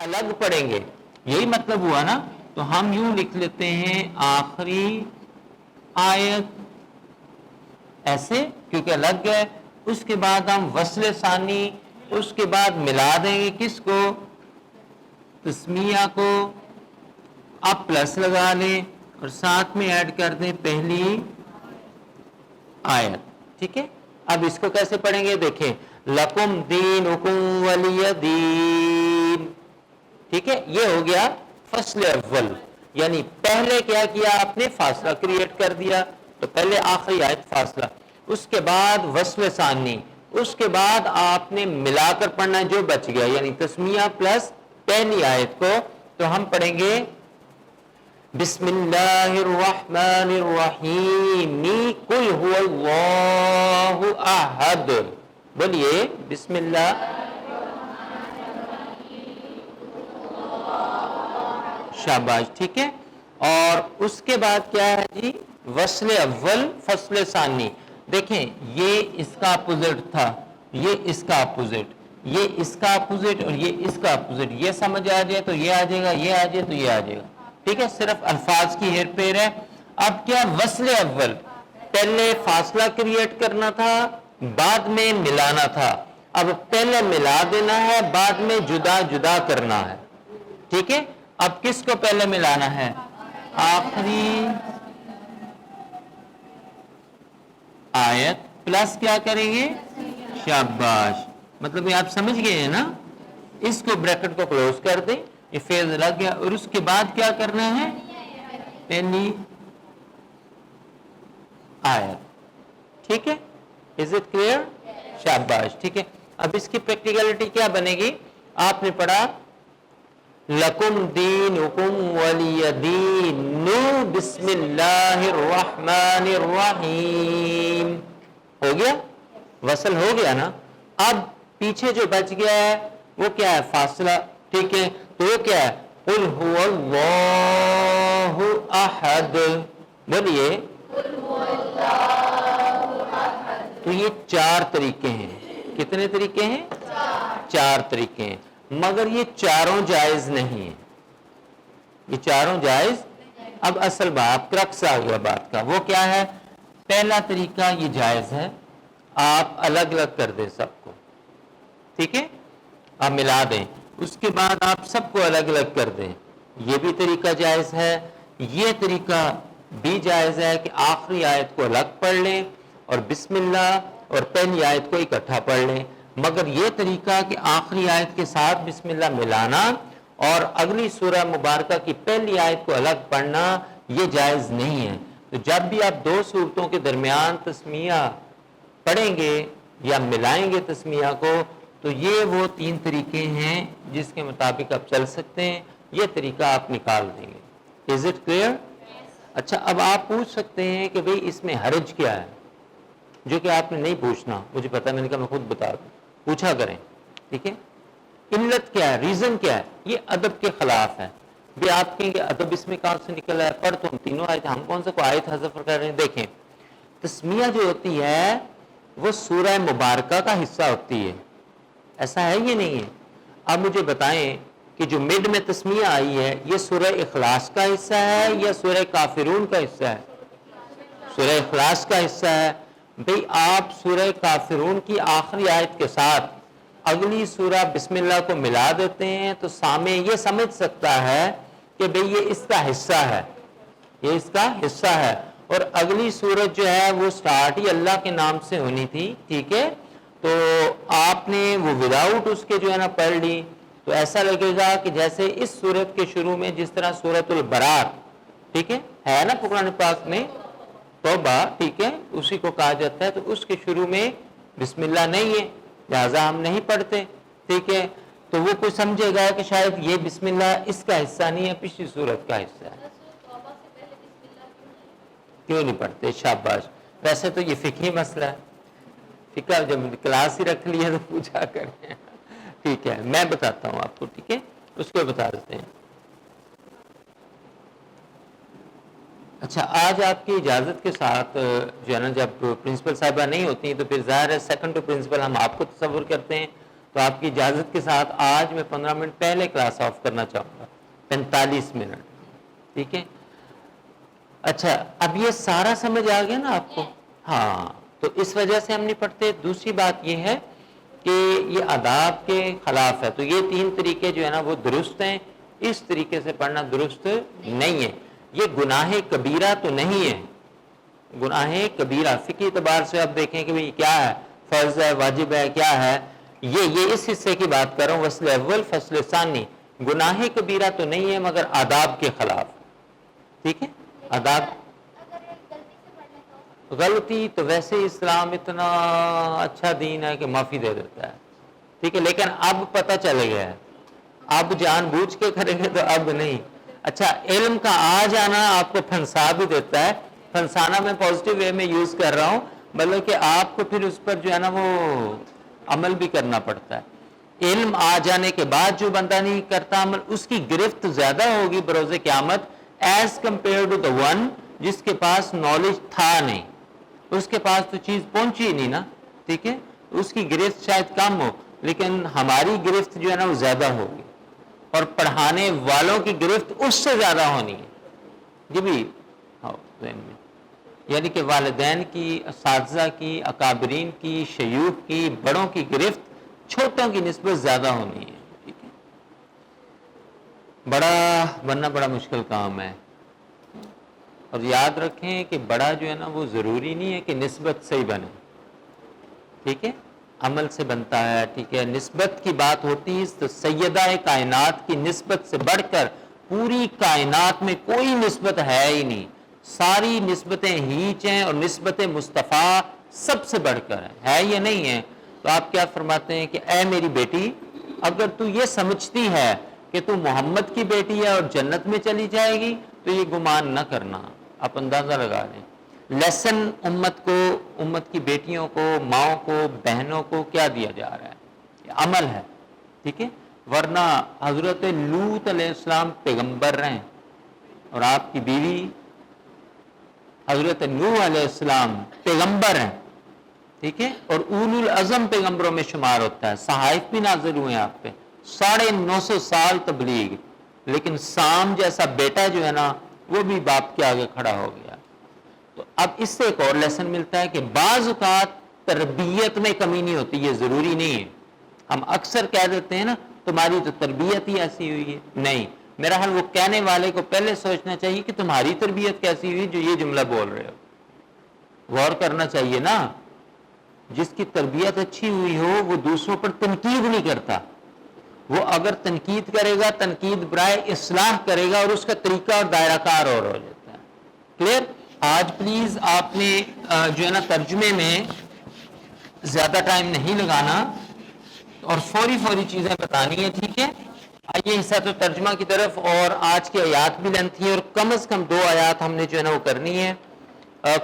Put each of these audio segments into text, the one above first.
الگ پڑھیں گے، یہی مطلب ہوا نا. تو ہم یوں لکھ لیتے ہیں آخری آیت ایسے کیونکہ الگ ہے. اس کے بعد ہم وصل ثانی، اس کے بعد ملا دیں گے کس کو؟ تسمیہ کو. اب پلس لگا لیں اور ساتھ میں ایڈ کر دیں پہلی آیت. ٹھیک ہے. اب اس کو کیسے پڑھیں گے دیکھیں، لکم دینکم ولی دین. ٹھیک ہے، یہ ہو گیا فصل اول. یعنی پہلے کیا کیا آپ نے؟ فاصلہ کریٹ کر دیا. تو پہلے آخری آیت فاصلہ، اس کے بعد وصل ثانی، اس کے بعد آپ نے ملا کر پڑھنا جو بچ گیا، یعنی تسمیہ پلس پہلی آیت کو. تو ہم پڑھیں گے بسم اللہ الرحمن الرحیم قل هو اللہ احد. بولیے بسم اللہ. شاباش. ٹھیک ہے. اور اس کے بعد کیا ہے جی؟ وصل اول فصل ثانی. دیکھیں یہ اس کا اپوزٹ تھا، یہ اس کا اپوزٹ، یہ اس کا اپوزٹ اور یہ اس کا اپوزٹ. یہ سمجھ آ جائے تو یہ آ جائے گا، یہ آ جائے تو یہ آ جائے گا. ٹھیک ہے، صرف الفاظ کی ہیر پھیر ہے. اب کیا؟ وصل اول پہلے فاصلہ کریٹ کرنا تھا، بعد میں ملانا تھا. اب پہلے ملا دینا ہے، بعد میں جدا جدا کرنا ہے. ٹھیک ہے. اب کس کو پہلے ملانا ہے؟ آخری آیت پلس کیا کریں گے؟ شاباش. مطلب یہ آپ سمجھ گئے ہیں نا. اس کو بریکٹ کو کلوز کر دیں، یہ فیض لگ گیا. اور اس کے بعد کیا کرنا ہے؟ پہلی آیت. ٹھیک ہے. Is it clear? شاباش. ٹھیک ہے. اب اس کی پریکٹیکلٹی کیا بنے گی؟ آپ نے پڑھا لکم دینکم ولی دین بسم اللہ الرحمن الرحیم. ہو گیا؟ وصل ہو گیا نا. اب پیچھے جو بچ گیا ہے وہ کیا ہے؟ فاصلہ. ٹھیک ہے. تو وہ کیا ہے؟ قل هو اللہ احد. بولیے. تو یہ چار طریقے ہیں. کتنے طریقے ہیں؟ چار طریقے ہیں. مگر یہ چاروں جائز نہیں ہیں. یہ چاروں جائز. اب اصل بات کرکس آ گیا بات کا، وہ کیا ہے؟ پہلا طریقہ یہ جائز ہے، آپ الگ الگ کر دیں سب کو. ٹھیک ہے. آپ ملا دیں، اس کے بعد آپ سب کو الگ الگ کر دیں. یہ بھی طریقہ جائز ہے. یہ طریقہ بھی جائز ہے کہ آخری آیت کو الگ پڑھ لیں اور بسم اللہ اور پہلی آیت کو اکٹھا پڑھ لیں. مگر یہ طریقہ کہ آخری آیت کے ساتھ بسم اللہ ملانا اور اگلی سورہ مبارکہ کی پہلی آیت کو الگ پڑھنا، یہ جائز نہیں ہے. تو جب بھی آپ دو صورتوں کے درمیان تسمیہ پڑھیں گے یا ملائیں گے تسمیہ کو، تو یہ وہ تین طریقے ہیں جس کے مطابق آپ چل سکتے ہیں. یہ طریقہ آپ نکال دیں گے. Is it clear? اچھا، اب آپ پوچھ سکتے ہیں کہ بھئی اس میں حرج کیا ہے، جو کہ آپ نے نہیں پوچھنا. مجھے پتا، میں نے کہا میں خود بتا دوں. پوچھا کریں. ٹھیک ہے. علت کیا ہے؟ ریزن کیا ہے؟ یہ ادب کے خلاف ہے. بھی آپ کہیں گے ادب اس میں کہاں سے نکلا ہے؟ پڑھ تو ہم تینوں آیت، ہم کون سا کوئی آیت حذف کر رہے ہیں؟ دیکھیں تسمیہ جو ہوتی ہے وہ سورہ مبارکہ کا حصہ ہوتی ہے. ایسا ہے یہ نہیں ہے؟ اب مجھے بتائیں کہ جو مڈ میں تسمیہ آئی ہے یہ سورہ اخلاص کا حصہ ہے یا سورہ کافرون کا حصہ ہے؟ سورہ اخلاص کا حصہ ہے. بھئی آپ سورہ کافرون کی آخری آیت کے ساتھ اگلی سورہ بسم اللہ کو ملا دیتے ہیں تو سامع یہ سمجھ سکتا ہے کہ بھئی یہ اس کا حصہ ہے، یہ اس کا حصہ ہے. اور اگلی سورت جو ہے وہ سٹارٹ ہی اللہ کے نام سے ہونی تھی. ٹھیک ہے. تو آپ نے وہ وداؤٹ اس کے جو ہے نا پڑھ لی تو ایسا لگے گا کہ جیسے اس سورت کے شروع میں جس طرح سورت البراء، ٹھیک ہے نا قرآن پاک میں توبہ، ٹھیک ہے، اسی کو کہا جاتا ہے. تو اس کے شروع میں بسم اللہ نہیں ہے، لہذا ہم نہیں پڑھتے. ٹھیک ہے. تو وہ کوئی سمجھے گا کہ شاید یہ بسم اللہ اس کا حصہ نہیں ہے، پچھلی سورت کا حصہ ہے. کیوں نہیں پڑھتے؟ شاباش. ویسے تو یہ فقہی مسئلہ ہے. فقہ جب کلاس ہی رکھ لی ہے تو پوچھا کریں. ٹھیک ہے، میں بتاتا ہوں آپ کو. ٹھیک ہے، اس کو بتا دیتے ہیں. اچھا، آج آپ کی اجازت کے ساتھ جو ہے نا جب پرنسپل صاحبہ نہیں ہوتی تو پھر ظاہر ہے سیکنڈ ٹو پرنسپل ہم آپ کو تصور کرتے ہیں. تو آپ کی اجازت کے ساتھ آج میں 15 منٹ پہلے کلاس آف کرنا چاہوں گا، 45 منٹ، ٹھیک ہے؟ اچھا، اب یہ سارا سمجھ آ گیا نا آپ کو؟ ہاں، تو اس وجہ سے ہم نہیں پڑھتے۔ دوسری بات یہ ہے کہ یہ آداب کے خلاف ہے، تو یہ 3 طریقے جو ہے نا وہ درست ہیں، اس طریقے سے پڑھنا درست نہیں ہے۔ یہ گناہ کبیرہ تو نہیں ہے، گناہ کبیرہ فقہی اعتبار سے آپ دیکھیں کہ بھئی کیا ہے، فرض ہے، واجب ہے، کیا ہے، یہ اس حصے کی بات کر رہا ہوں، فصل اول فصل ثانی، گناہ کبیرہ تو نہیں ہے مگر آداب کے خلاف، ٹھیک ہے؟ آداب غلطی تو ویسے اسلام اتنا اچھا دین ہے کہ معافی دے دیتا ہے، ٹھیک ہے، لیکن اب پتہ چل گیا ہے، اب جان بوجھ کے کریں گے تو اب نہیں۔ اچھا، علم کا آ جانا آپ کو پھنسا بھی دیتا ہے، پھنسانا میں پازیٹیو وے میں یوز کر رہا ہوں، مطلب کہ آپ کو پھر اس پر جو ہے نا وہ عمل بھی کرنا پڑتا ہے۔ علم آ جانے کے بعد جو بندہ نہیں کرتا عمل، اس کی گرفت زیادہ ہوگی بروز قیامت as compared to the one جس کے پاس نالج تھا نہیں، اس کے پاس تو چیز پہنچی نہیں نا، ٹھیک ہے، اس کی گرفت شاید کم ہو لیکن ہماری گرفت جو ہے نا وہ زیادہ ہوگی، اور پڑھانے والوں کی گرفت اس سے زیادہ ہونی ہے، جی بھی ذہن میں، یعنی کہ والدین کی، اساتذہ کی، اکابرین کی، شیوخ کی، بڑوں کی گرفت چھوٹوں کی نسبت زیادہ ہونی ہے، ٹھیک ہے؟ بڑا بننا بڑا مشکل کام ہے، اور یاد رکھیں کہ بڑا جو ہے نا وہ ضروری نہیں ہے کہ نسبت سے ہی بنے، ٹھیک ہے، عمل سے بنتا ہے، ٹھیک ہے، نسبت کی بات ہوتی ہے تو سیدہ کائنات کی نسبت سے بڑھ کر پوری کائنات میں کوئی نسبت ہے ہی نہیں، ساری نسبتیں ہیچ ہیں، اور نسبت مصطفیٰ سب سے بڑھ کر ہے یا نہیں ہے؟ تو آپ کیا فرماتے ہیں کہ اے میری بیٹی، اگر تو یہ سمجھتی ہے کہ تو محمد کی بیٹی ہے اور جنت میں چلی جائے گی تو یہ گمان نہ کرنا، آپ اندازہ لگا لیں۔ لیسن امت کو، امت کی بیٹیوں کو، ماؤں کو، بہنوں کو کیا دیا جا رہا ہے؟ یہ عمل ہے، ٹھیک ہے، ورنہ حضرت لوط علیہ السلام پیغمبر رہے اور آپ کی بیوی حضرت نوح علیہ السلام پیغمبر ہیں، ٹھیک ہے، اور اولو العزم پیغمبروں میں شمار ہوتا ہے، صحائف بھی نازل ہوئے ہیں آپ پہ، 950 سال تبلیغ، لیکن سام جیسا بیٹا جو ہے نا وہ بھی باپ کے آگے کھڑا ہو گیا۔ تو اب اس سے ایک اور لیسن ملتا ہے کہ بعض اوقات تربیت میں کمی نہیں ہوتی، یہ ضروری نہیں ہے، ہم اکثر کہہ دیتے ہیں نا تمہاری تو تربیت ہی ایسی ہوئی ہے، نہیں، میرا حال وہ کہنے والے کو پہلے سوچنا چاہیے کہ تمہاری تربیت کیسی ہوئی جو یہ جملہ بول رہے ہو، غور کرنا چاہیے نا، جس کی تربیت اچھی ہوئی ہو وہ دوسروں پر تنقید نہیں کرتا، وہ اگر تنقید کرے گا تنقید برائے اصلاح کرے گا اور اس کا طریقہ اور دائرہ کار اور ہو جاتا ہے، کلیئر؟ آج پلیز آپ نے جو ہے نا ترجمے میں زیادہ ٹائم نہیں لگانا اور فوری چیزیں بتانی ہیں، ٹھیک ہے؟ آئیے حصہ تو ترجمہ کی طرف، اور آج کی آیات بھی لینتھی ہے اور کم از کم 2 آیات ہم نے جو ہے نا وہ کرنی ہے۔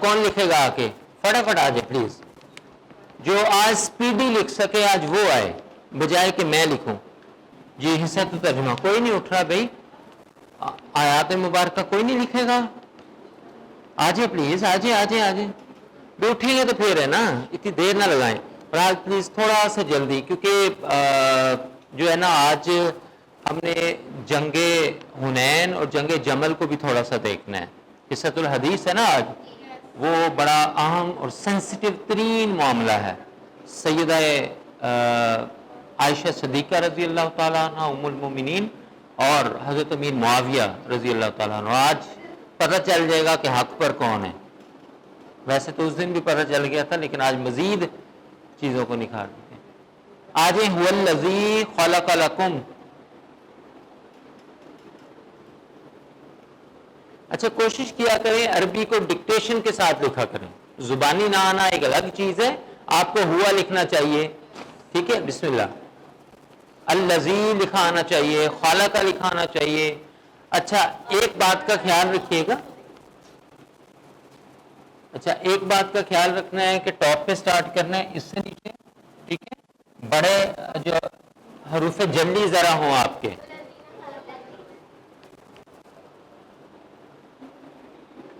کون لکھے گا آ کے؟ فٹافٹ آ جائے پلیز، جو آج سپیڈی لکھ سکے آج وہ آئے بجائے کہ میں لکھوں۔ جی، حصہ تو ترجمہ کوئی نہیں اٹھ رہا بھائی، آیات مبارکہ کوئی نہیں لکھے گا؟ آجے پلیز، آجے بھی اٹھیں گے تو پھر ہے نا، اتنی دیر نہ لگائیں، اور آج پلیز تھوڑا سا جلدی، کیونکہ جو ہے نا آج ہم نے جنگ حنین اور جنگ جمل کو بھی تھوڑا سا دیکھنا ہے، قصۃ الحدیث ہے نا آج، وہ بڑا اہم اور سینسٹیو ترین معاملہ ہے۔ سیدہ عائشہ صدیقہ رضی اللہ تعالیٰ عنہ ام المومنین اور حضرت امیر معاویہ رضی اللہ تعالیٰ عنہ، آج پتہ چل جائے گا کہ حق پر کون ہے، ویسے تو اس دن بھی پتہ چل گیا تھا لیکن آج مزید چیزوں کو نکھار دیتے ہیں۔ آج هو الذی خلق لکم، اچھا کوشش کیا کریں عربی کو ڈکٹیشن کے ساتھ لکھا کریں، زبانی نہ آنا ایک الگ چیز ہے، آپ کو ہوا لکھنا چاہیے، ٹھیک ہے؟ بسم اللہ، الذی لکھا آنا چاہیے، خالق لکھا آنا چاہیے۔ اچھا ایک بات کا خیال رکھیے گا، اچھا ایک بات کا خیال رکھنا ہے کہ ٹاپ پہ سٹارٹ کرنا ہے، اس سے نیچے، ٹھیک ہے؟ بڑے جو حروف جلی ذرا ہوں آپ کے،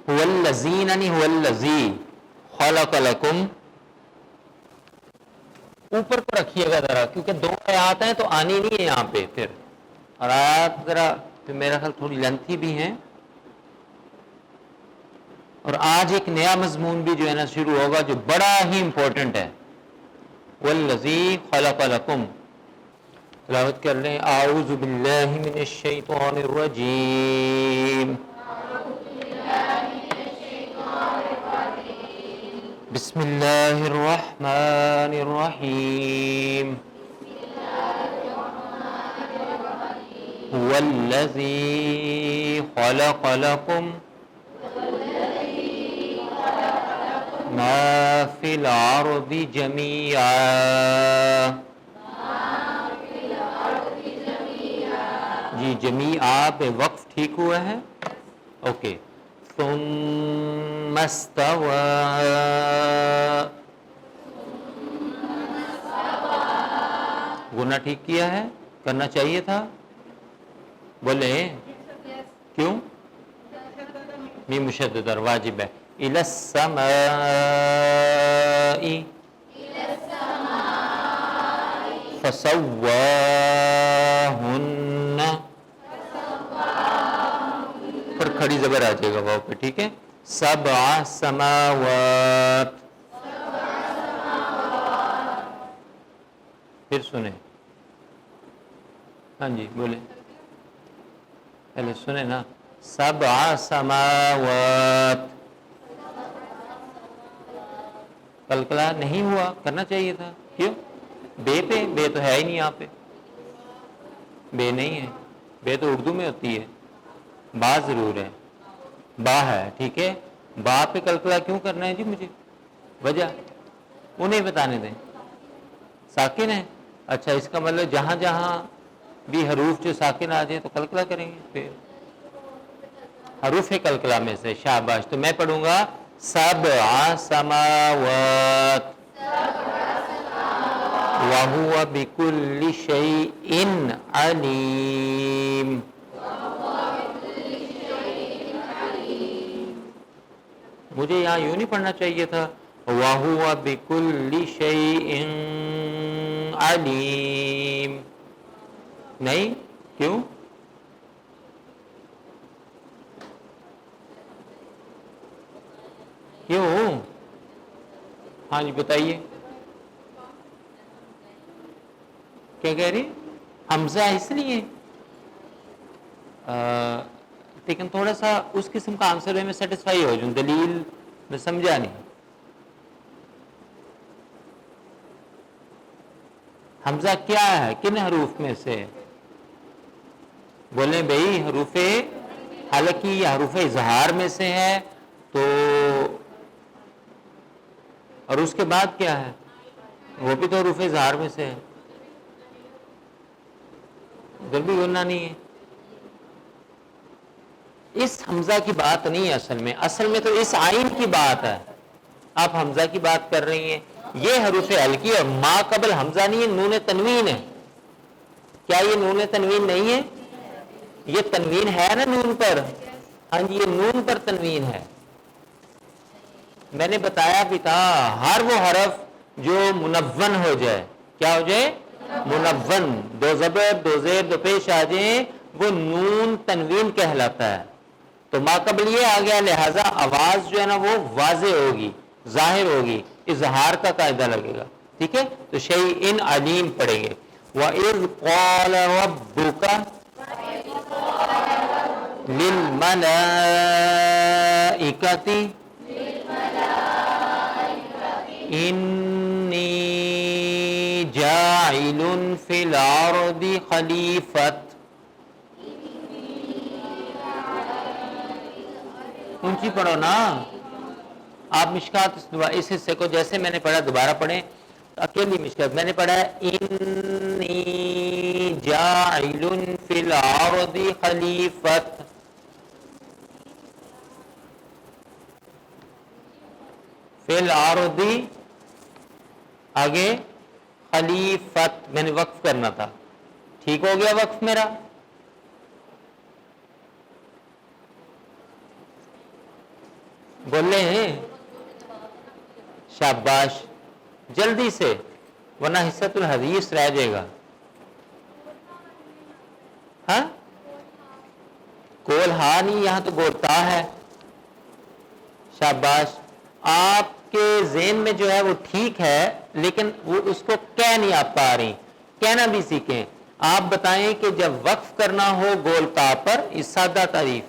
هو الذین یعنی هو الذی خلق لکم اوپر کو رکھیے گا ذرا، کیونکہ دو آیات ہیں تو آنی نہیں ہے یہاں پہ پھر، اور آیات ذرا پھر میرا خیال تھوڑی لینتھی بھی ہیں، اور آج ایک نیا مضمون بھی جو ہے نا شروع ہوگا جو بڑا ہی امپورٹنٹ ہے، والذی خلق لکم. تلاوت کر لیں، اعوذ باللہ من الشیطان الرجیم، بسم اللہ الرحمن الرحیم، هو الذی خلق لکم ما فی الارض جمیعا. جی جمیعا پہ وقف ٹھیک ہوا ہے، اوکے. ثم استوى، گنا ٹھیک کیا ہے، کرنا چاہیے تھا، بولے کیوں؟ میم مشدد اور واجب ہے. الی السماء، فسواہن، پر کھڑی زبر آ جائے گا واو پہ، ٹھیک ہے. سبع سماوات، پھر سنیں، ہاں جی بولیں، پہلے سنیں نا. سبع سماوات، قلقلہ نہیں ہوا، کرنا چاہیے تھا، کیوں؟ بے پہ، بے تو ہے ہی نہیں یہاں پہ، بے نہیں ہے، بے تو اردو میں ہوتی ہے، با ضرور ہے، با ہے، ٹھیک ہے. با پہ قلقلہ کیوں کرنا ہے جی مجھے؟ وجہ انہیں بتانے دیں. ساکن ہے، اچھا اس کا مطلب جہاں جہاں بھی حروف جو ساکن آ جائے تو قلقلہ کریں گے. پھر حروف قلقلہ میں سے، شاباش. تو میں پڑھوں گا سبع سماوات وَهُوَ بِكُلِّ شَيْءٍ عَلِيمٌ. مجھے یہاں یوں نہیں پڑھنا چاہیے تھا، وَهُوَ بِكُلِّ شَيْءٍ عَلِيمٌ، نہیں، کیوں؟ کیوں؟ ہاں جی بتائیے، کیا کہہ رہی؟ حمزہ اس لیے لیکن تھوڑا سا اس قسم کا آنسر ہے، میں سیٹسفائی ہو جاؤں، دلیل میں سمجھا نہیں. حمزہ کیا ہے، کن حروف میں سے؟ بولیں بھئی، حروف حلقی یا حروف اظہار میں سے ہے تو، اور اس کے بعد کیا ہے؟ وہ بھی تو حروف اظہار میں سے ہے، ادھر بھی گننا نہیں ہے. اس حمزہ کی بات نہیں ہے اصل میں تو اس آئین کی بات ہے. آپ حمزہ کی بات کر رہی ہیں، یہ حروف حلقی اور ما قبل حمزہ نہیں ہے، نون تنوین ہے. کیا یہ نون تنوین نہیں ہے؟ یہ تنوین ہے نا نون پر، ہاں جی یہ نون پر تنوین ہے. میں نے بتایا بھی تھا، ہر وہ حرف جو منون ہو جائے، کیا ہو جائے؟ منون، دو زبر دو زیر دو پیش آ جائیں، وہ نون تنوین کہلاتا ہے. تو ما قبل یہ آ گیا، لہذا آواز جو ہے نا وہ واضح ہوگی، ظاہر ہوگی، اظہار کا قاعدہ لگے گا، ٹھیک ہے. تو شیئن علیم پڑھیں گے. وَإِذْ قَالَ رَبُّكَ لِلْمَلَائِكَةِ إِنِّي جَاعِلٌ فِي الْأَرْضِ خَلِيفَةً. اونچی پڑھو نا آپ. مشکات اس حصے کو جیسے میں نے پڑھا دوبارہ پڑھیں، اکیلی مشکات. میں نے پڑھا ہے انی جاعل فی الارض خلیفۃ، فی الارض آگے خلیفت، میں نے وقف کرنا تھا، ٹھیک ہو گیا وقف میرا. بولے ہیں شاباش، جلدی سے ورنہ حصۃ الحدیث رہ جائے گا. ہاں گول ہا نہیں, یہاں تو گول تا ہے. شاباش, آپ کے ذہن میں جو ہے وہ ٹھیک ہے, لیکن وہ اس کو کہہ نہیں آپ پا رہی. کہنا بھی سیکھیں. آپ بتائیں کہ جب وقف کرنا ہو گول تا پر, اس سادہ تعریف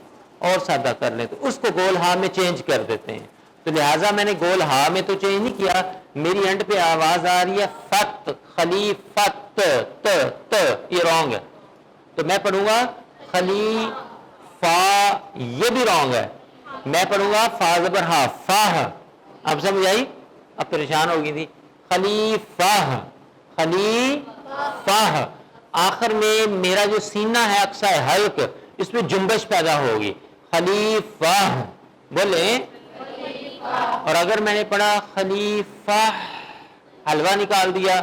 اور سادہ کر لیں تو اس کو گول ہا میں چینج کر دیتے ہیں. تو لہٰذا میں نے گول ہا میں تو چینج نہیں کیا, میری اینڈ پہ آواز آ رہی ہے فت, خلیفت, ت, یہ رانگ ہے. تو میں پڑھوں گا خلی فا, یہ بھی رانگ ہے. میں پڑھوں گا فا زبر ہا, فاہ. اب سمجھ آئی؟ اب پریشان ہو گئی تھی. خلیفہ, خلیفہ, آخر میں میرا جو سینہ ہے اقصا حلق, اس میں جنبش پیدا ہوگی. خلیفہ بولیں. اور اگر میں نے پڑھا خلیفہ, حلوہ نکال دیا,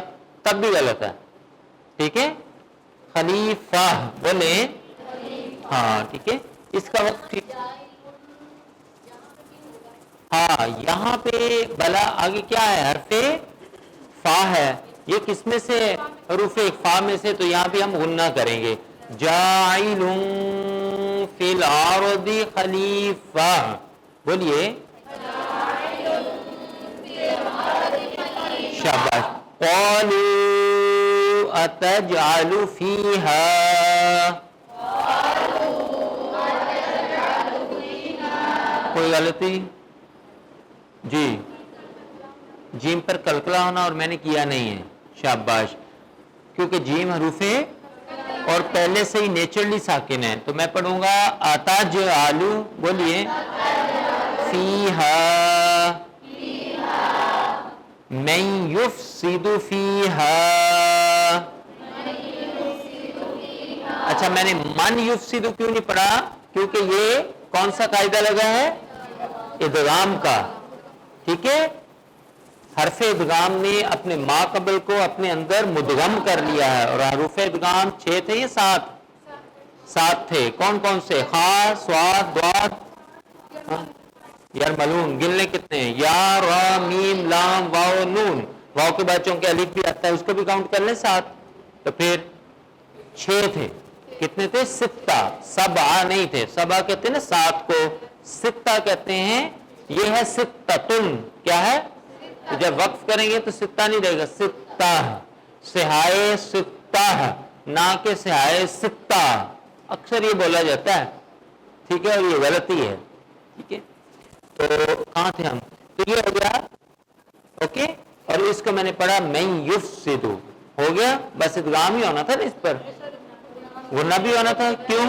تب بھی غلط ہے. ٹھیک ہے, خلیفہ بولیں. ہاں ٹھیک ہے, اس کا وقت ٹھیک. ہاں یہاں پہ بلا آگے کیا ہے, حرف فا ہے. یہ کس میں سے, حروف اقفا میں سے, تو یہاں پہ ہم غنہ کریں گے. جاعل فی الارض خلیفہ, بولیے. شاباش. قالوا اتجعل فیہا, کوئی غلطی؟ جی, جیم پر کلکلا ہونا اور میں نے کیا نہیں ہے. شاباش, کیونکہ جیم حروف ہے اور پہلے سے ہی نیچرلی ساکن ہے. تو میں پڑھوں گا اتجعل, بولیے. فیہا من یفسد فیہا. اچھا, میں نے من یفسد کیوں نہیں پڑھا, کیونکہ یہ کون سا قاعدہ لگا ہے, ادغام کا. ٹھیک ہے, حرف ادغام نے اپنے ما قبل کو اپنے اندر مدغم کر لیا ہے. اور حروف ادغام 6 تھے یا 7 تھے. کون کون سے؟ خا, صاد, ضاد, یار ملون. گننے کتنے ہیں؟ یا, را, میم, لام, واو, نون. واو کے بچوں کے الف بھی آتا ہے, اس کو بھی کاؤنٹ کر لیں 7. تو پھر 6 تھے. کتنے تھے؟ 6. سبعہ نہیں تھے. سبعہ کہتے ہیں نا 7 کو, 6 کہتے ہیں. یہ ہے ستتن. کیا ہے؟ تو جب وقف کریں گے تو 6 نہیں رہے گا, 6. سہائے 6, نہ کہ سہائے 6. اکثر یہ بولا جاتا ہے. ٹھیک ہے, اور یہ غلطی ہے. ٹھیک ہے, تو کہاں تھے ہم؟ تو یہ ہو گیا. اوکے, اور اس کو میں نے پڑھا من یفسدو, ہو گیا. بس ادغام ہی ہونا تھا نا, اس پر غنہ بھی ہونا تھا. کیوں؟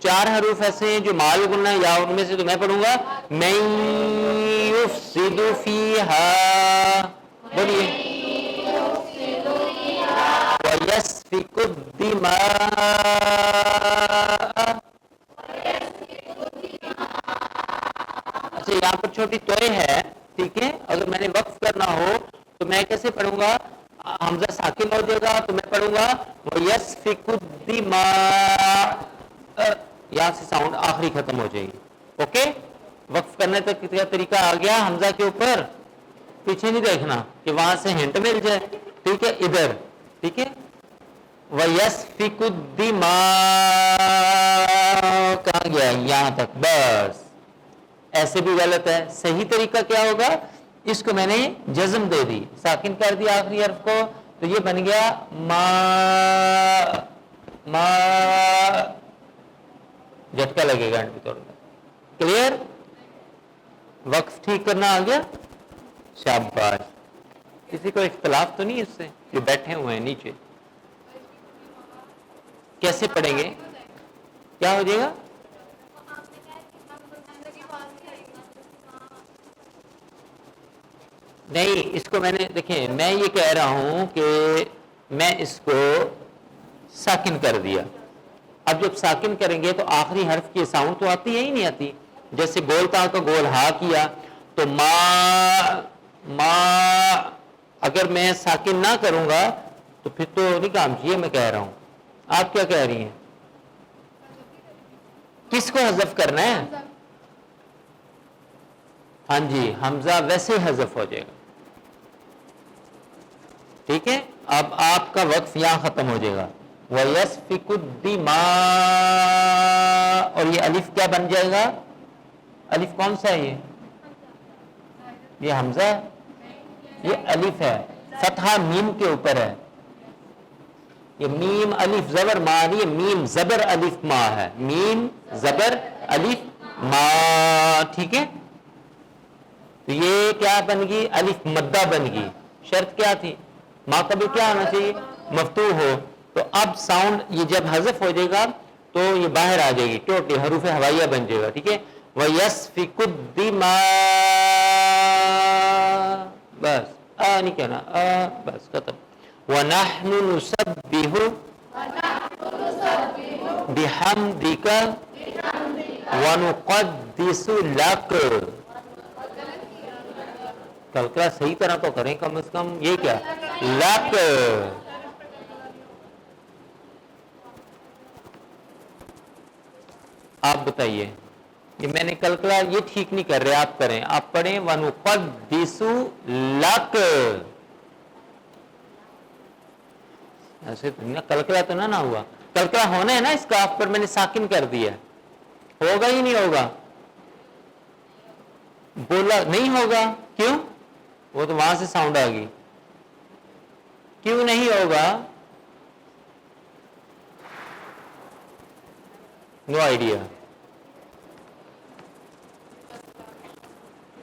4 حروف ایسے ہیں جو مال غنہ یا ان میں سے. تو میں پڑھوں گا من یفسد فیہا, بولیے. وَيَسْفِكُ الدِّمَاءَ, اچھا یہاں پر چھوٹی توئے ہے. ٹھیک ہے, اگر میں نے وقف کرنا ہو تو میں کیسے پڑھوں گا؟ حمزہ ساکن ہو جائے گا, تو میں پڑھوں گا وَيَسْفِكُ الدِّمَاءَ, یہاں سے ساؤنڈ آخری ختم ہو جائے گی. اوکے, وقف کرنے تک کتنا طریقہ آ گیا حمزہ کے اوپر. پیچھے نہیں دیکھنا کہ وہاں سے ہنٹ مل جائے. ٹھیک ہے, ادھر. ٹھیک ہے, وَيَسْفِكُ الدِّمَاءَ کہاں گیا؟ یہاں تک. بس ایسے بھی غلط ہے. صحیح طریقہ کیا ہوگا؟ اس کو میں نے جزم دے دی, ساکن کر دیا آخری حرف کو, تو یہ بن گیا ما. ما جھٹکا لگے گا انڈ طور پر. کلیئر؟ وقف ٹھیک کرنا آ گیا. شاباش. کسی کو اختلاف تو نہیں اس سے جو بیٹھے ہوئے ہیں نیچے؟ کیسے پڑھیں گے؟ کیا ہو جائے گا؟ نہیں, اس کو میں نے دیکھیں, میں یہ کہہ رہا ہوں کہ میں اس کو ساکن کر دیا. اب جب ساکن کریں گے تو آخری حرف کی ساؤنڈ تو آتی ہے ہی نہیں آتی. جیسے گول تا کا گول ہا کیا تو ما, اگر میں ساکن نہ کروں گا تو پھر تو نہیں کام. یہ میں کہہ رہا ہوں. آپ کیا کہہ رہی ہیں؟ کس کو حذف کرنا ہے؟ ہاں جی, حمزہ ویسے حذف ہو جائے گا. ٹھیک ہے. اب آپ کا وقف یہاں ختم ہو جائے گا. وَيَسْفِكُ الدِّمَاءَ اور یہ الف کیا بن جائے گا؟ الف کون سا ہے یہ حمزہ ہے، یہ الف ہے، فتحہ میم کے اوپر ہے. یہ میم الف زبر ما نہیں ہے، میم زبر الف ما ہے، میم زبر الف ما. ٹھیک ہے، تو یہ کیا بن گئی؟ الف مدہ بن گئی. شرط کیا تھی؟ ما قبل کیا ہونا چاہیے؟ مفتوح ہو. تو اب ساؤنڈ یہ جب حذف ہو جائے گا تو یہ باہر آ جائے گی، ٹوٹلی حروف ہوائیہ بن جائے گا. ٹھیک ہے، وَيَسْفِكُ الدِّمَاءَ بس نہیں کہنا بس ختم. وَنَحْنُ نُسَبِّحُ بِحَمْدِكَ وَنُقَدِّسُ لَكَ. کلکلا صحیح طرح تو کریں کم از کم. یہ کیا لک؟ آپ بتائیے، یہ میں نے کلکلا یہ ٹھیک نہیں کر رہے، آپ کریں، آپ پڑھیں وَنُقَدِّسُ لَكَ. ایسے کلکلا تو نہ ہوا، کلکلا ہونا ہے نا، اس کاف پر میں نے ساکن کر دیا. ہوگا ہی نہیں ہوگا؟ بولا نہیں ہوگا. کیوں؟ وہ تو وہاں سے ساؤنڈ آ گئی. کیوں نہیں ہوگا؟ No idea.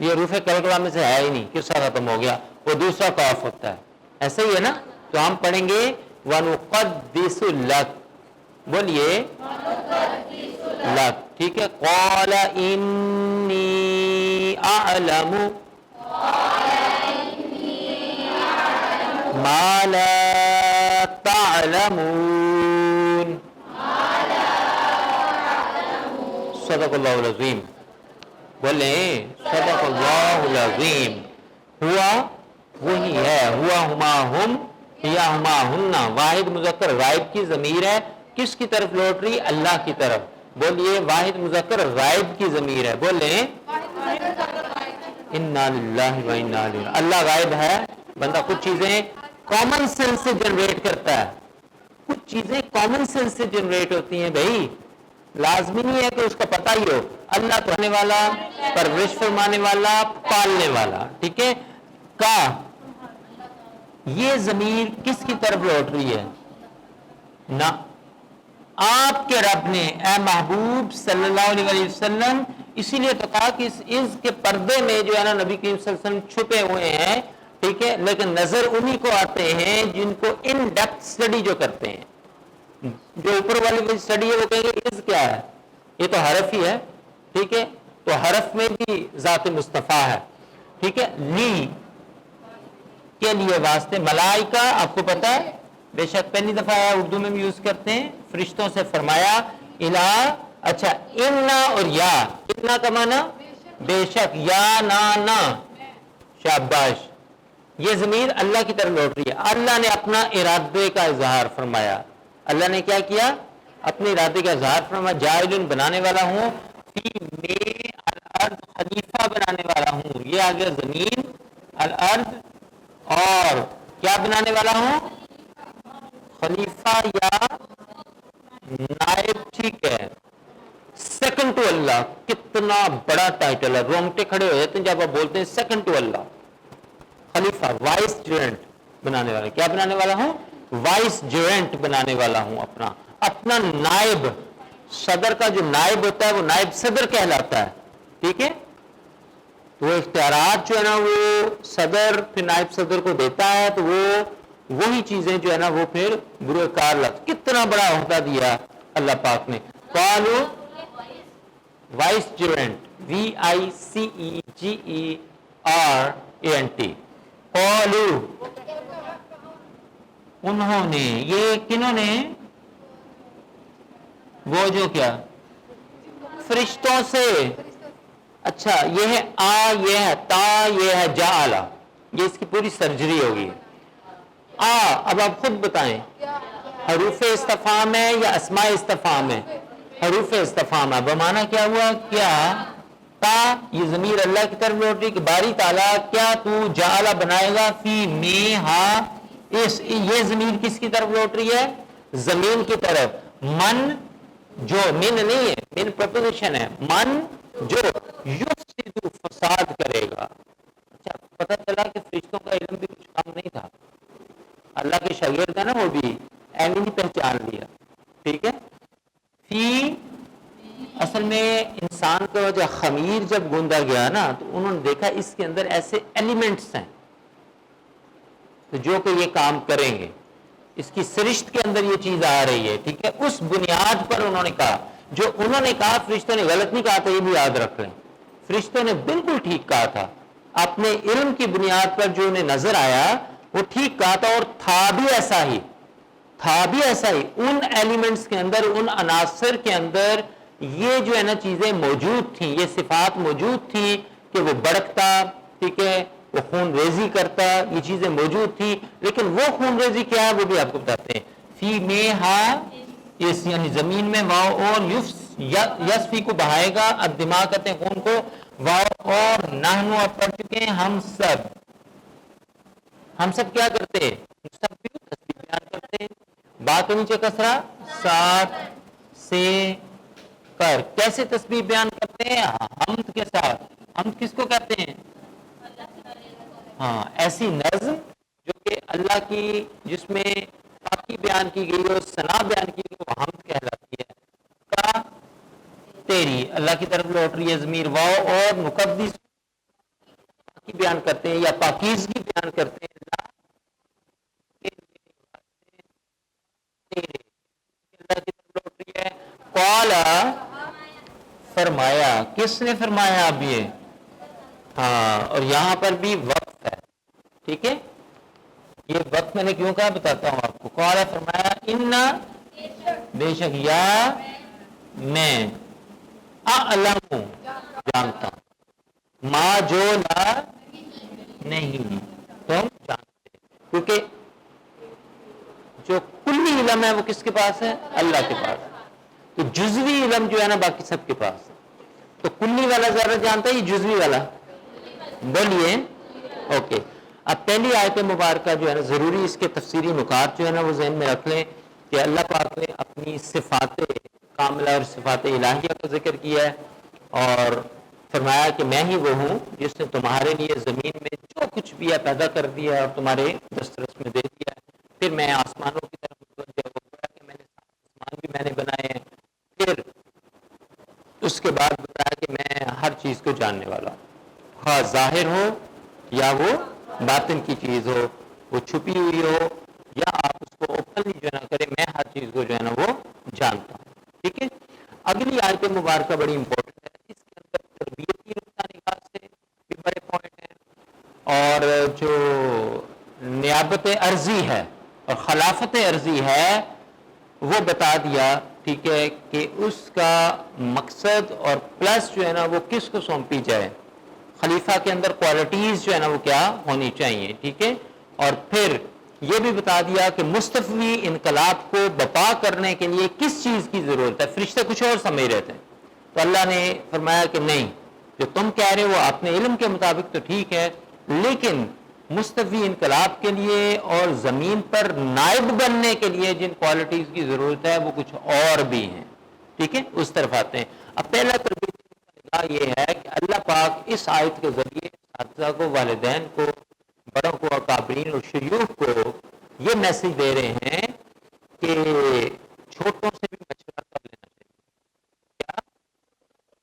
یہ حروف کلکلا میں سے ہے ہی نہیں، کس طرح ختم ہو گیا؟ وہ دوسرا قاف ہوتا ہے. ایسا ہی ہے نا؟ تو ہم پڑھیں گے وَنُقَدِّسُ لَكَ. بولیے لَكَ. ٹھیک ہے. قَالَ إِنِّي أَعْلَمُ مَا لَا تَعْلَمُونَ. صدق اللہ العظیم. بولیں صدق اللہ العظیم. ہوا وہی ہے، ہوا ہما ہم یا ہما ہننا. واحد مذکر غائب کی ضمیر ہے، کس کی طرف لوٹ رہی؟ اللہ کی طرف. بولیے واحد مذکر غائب کی ضمیر ہے. بولیں انا للہ و انا الیہ. اللہ غائب ہے. بندہ کچھ چیزیں کامن سینس سے جنریٹ کرتا ہے، کچھ چیزیں کامن سینس سے جنریٹ ہوتی ہیں. بھائی لازمی نہیں ہے کہ اس کا پتہ ہی ہو. اللہ تو رہنے والا، پرورش فرمانے والا، پالنے والا. ٹھیک ہے. کا یہ ضمیر کس کی طرف لوٹ رہی ہے؟ نہ آپ کے رب نے، اے محبوب صلی اللہ علیہ وسلم. اسی لیے تو کہا کہ اس کے پردے میں جو ہے نا نبی کریم صلی اللہ علیہ وسلم چھپے ہوئے ہیں. ٹھیک ہے، لیکن نظر انہی کو آتے ہیں جن کو ان ڈیپتھ اسٹڈی جو کرتے ہیں. جو اوپر والی اسٹڈی ہے وہ کہیں گے اس کیا ہے، یہ تو حرف ہی ہے. ٹھیک ہے، تو حرف میں بھی ذات مصطفیٰ ہے. ٹھیک ہے. لی کے لیے واسطے. ملائکہ آپ کو پتا ہے بے شک پہلی دفعہ ہے، اردو میں بھی یوز کرتے ہیں. فرشتوں سے فرمایا الہ. اچھا انا اور یا، اتنا کا معنی بے شک، یا نا. شاباش. یہ ضمیر اللہ کی طرف لوٹ رہی ہے. اللہ نے اپنا ارادے کا اظہار فرمایا. اللہ نے کیا کیا؟ اپنے ارادے کا اظہار فرمایا. جاعل بنانے والا ہوں، فی میں الارض خلیفہ بنانے والا ہوں. یہ آگے زمین الارض، اور کیا بنانے والا ہوں؟ خلیفہ یا نائب. ٹھیک ہے. سیکنڈ ٹو اللہ، کتنا بڑا ٹائٹل ہے. رونگٹے کھڑے ہو جاتے ہیں جب آپ بولتے ہیں سیکنڈ ٹو اللہ. خلیفہ وائس جوائنٹ بنانے والا. کیا بنانے والا ہوں؟ وائس جوائنٹ بنانے والا ہوں. اپنا نائب. صدر کا جو نائب ہوتا ہے وہ نائب صدر کہلاتا ہے. ٹھیک ہے. تو وہ اختیارات جو ہے نا وہ صدر پھر نائب صدر کو دیتا ہے. تو وہ وہی چیزیں جو ہے نا وہ پھر بروئے کار لاتا. کتنا بڑا عہدہ دیا اللہ پاک نے. قالو وائس جوائنٹ، VICEGERANT. قالو انہوں نے. یہ کنہوں نے؟ وہ جو کیا فرشتوں سے. اچھا یہ ہے آ، یہ ہے تا، یہ ہے جعل. یہ اس کی پوری سرجری ہوگی. اب آپ خود بتائیں حروف استفہام ہے یا اسماء استفہام ہے؟ حروف استفہام ہے. بمانا کیا ہوا؟ کیا تا یہ ضمیر اللہ کی طرف لوٹ رہی کہ باری تعالیٰ کیا تو جعل بنائے گا فی میں ہا یہ زمین کس کی طرف لوٹ رہی ہے؟ زمین کی طرف. من جو من نہیں ہے, من پرپوزیشن ہے, من جو یفسد فساد کرے گا. اچھا پتہ چلا کہ فرشتوں کا علم بھی کچھ کم نہیں تھا, اللہ کے شاگرد ہے نا وہ بھی, ایویں نہیں پہچان لیا. ٹھیک ہے. فی اصل میں انسان کا جو خمیر جب گوندا گیا نا تو انہوں نے دیکھا اس کے اندر ایسے ایلیمنٹس ہیں تو جو کہ یہ کام کریں گے, اس کی سرشت کے اندر یہ چیز آ رہی ہے. ٹھیک ہے. اس بنیاد پر انہوں نے کہا, جو انہوں نے کہا فرشتوں نے غلط نہیں کہا تھا, یہ بھی یاد رکھ لیں. فرشتوں نے بالکل ٹھیک کہا تھا, اپنے علم کی بنیاد پر جو انہیں نظر آیا وہ ٹھیک کہا تھا, اور تھا بھی ایسا ہی, تھا بھی ایسا ہی. ان ایلیمنٹس کے اندر, ان عناصر کے اندر یہ جو ہے نا چیزیں موجود تھیں, یہ صفات موجود تھی کہ وہ بڑکتا, ٹھیک ہے, وہ خون ریزی کرتا, یہ چیزیں موجود تھی. لیکن وہ خون ریزی کیا ہے وہ بھی آپ کو بتاتے ہیں. فی میں ہا, اس یعنی زمین میں, واؤ اور یسفی کو بہائے گا, الدماء کہتے ہیں خون کو, واؤ اور نحنو اب پڑھ چکے ہیں, ہم سب کیا کرتے ہیں, سب بھی تسبیح بیان کرتے ہیں. بات کے نیچے کسرا, ساتھ سے کر. کیسے تسبیح بیان کرتے ہیں؟ حمد کے ساتھ. حمد کس کو کہتے ہیں؟ ہاں, ایسی نظم جو کہ اللہ کی, جس میں پاکی بیان کی گئی اور ثنا بیان کی گئی, وہ حمد کہلاتی ہے. کا تیری, اللہ کی طرف لوٹ رہی ہے ضمیر, واؤ اور مقدس پاکی بیان کرتے ہیں یا پاکیزگی بیان کرتے ہیں. اللہ کی طرف لوٹ رہی ہے. قالا فرمایا, کس نے فرمایا؟ اب یہ ہاں, اور یہاں پر بھی وقف ہے. ٹھیک ہے, یہ وقت میں نے کیوں کہا بتاتا ہوں آپ کو. قال فرمایا, انا بے شک, یا میں, اعلم جانتا ہوں, ما جو لا نہیں تم جانتے. کیونکہ جو کلی علم ہے وہ کس کے پاس ہے؟ اللہ کے پاس. تو جزوی علم جو ہے نا باقی سب کے پاس ہے. تو کلی والا زیادہ جانتا ہے, یہ جزوی والا بولیے. اوکے. اب پہلی آیت مبارکہ جو ہے نا ضروری اس کے تفسیری نکات جو ہے نا وہ ذہن میں رکھ لیں کہ اللہ پاک نے اپنی صفات کاملہ اور صفات الہیہ کا ذکر کیا ہے, اور فرمایا کہ میں ہی وہ ہوں جس نے تمہارے لیے زمین میں جو کچھ بھی ہے پیدا کر دیا اور تمہارے دسترس میں دے دیا ہے. پھر میں آسمانوں کی طرف متوجہ ہو گیا کہ میں نے آسمان بھی میں نے بنائے ہیں. پھر اس کے بعد بتایا کہ میں ہر چیز کو جاننے والا ہوں, خواہ ظاہر ہو یا وہ باطن کی چیز ہو, وہ چھپی ہوئی ہو یا آپ اس کو اوپنلی جو ہے نا کریں, میں ہر چیز کو جو ہے نا وہ جانتا ہوں. ٹھیک ہے. اگلی آیت مبارکہ بڑی امپورٹنٹ ہے, اس کے اندر تربیتی نقطہ نگاہ سے بھی بڑے پوائنٹ ہیں, اور جو نیابت عرضی ہے اور خلافت عرضی ہے وہ بتا دیا. ٹھیک ہے, کہ اس کا مقصد اور پلس جو ہے نا وہ کس کو سونپی جائے, خلیفہ کے اندر کوالٹیز جو ہے نا وہ کیا ہونی چاہیے. ٹھیک ہے. اور پھر یہ بھی بتا دیا کہ مستفی انقلاب کو بپا کرنے کے لیے کس چیز کی ضرورت ہے. فرشتے کچھ اور سمجھ رہے تھے, تو اللہ نے فرمایا کہ نہیں, جو تم کہہ رہے ہو اپنے علم کے مطابق تو ٹھیک ہے, لیکن مستفی انقلاب کے لیے اور زمین پر نائب بننے کے لیے جن کوالٹیز کی ضرورت ہے وہ کچھ اور بھی ہیں. ٹھیک ہے, اس طرف آتے ہیں. اب پہلا تربیت یہ ہے کہ اللہ پاک اس آیت کے ذریعے اساتذہ کو, والدین کو, بڑوں کو, اکابرین اور شیوخ کو یہ میسج دے رہے ہیں کہ چھوٹوں سے بھی مشورہ کر لینا چاہیے. کیا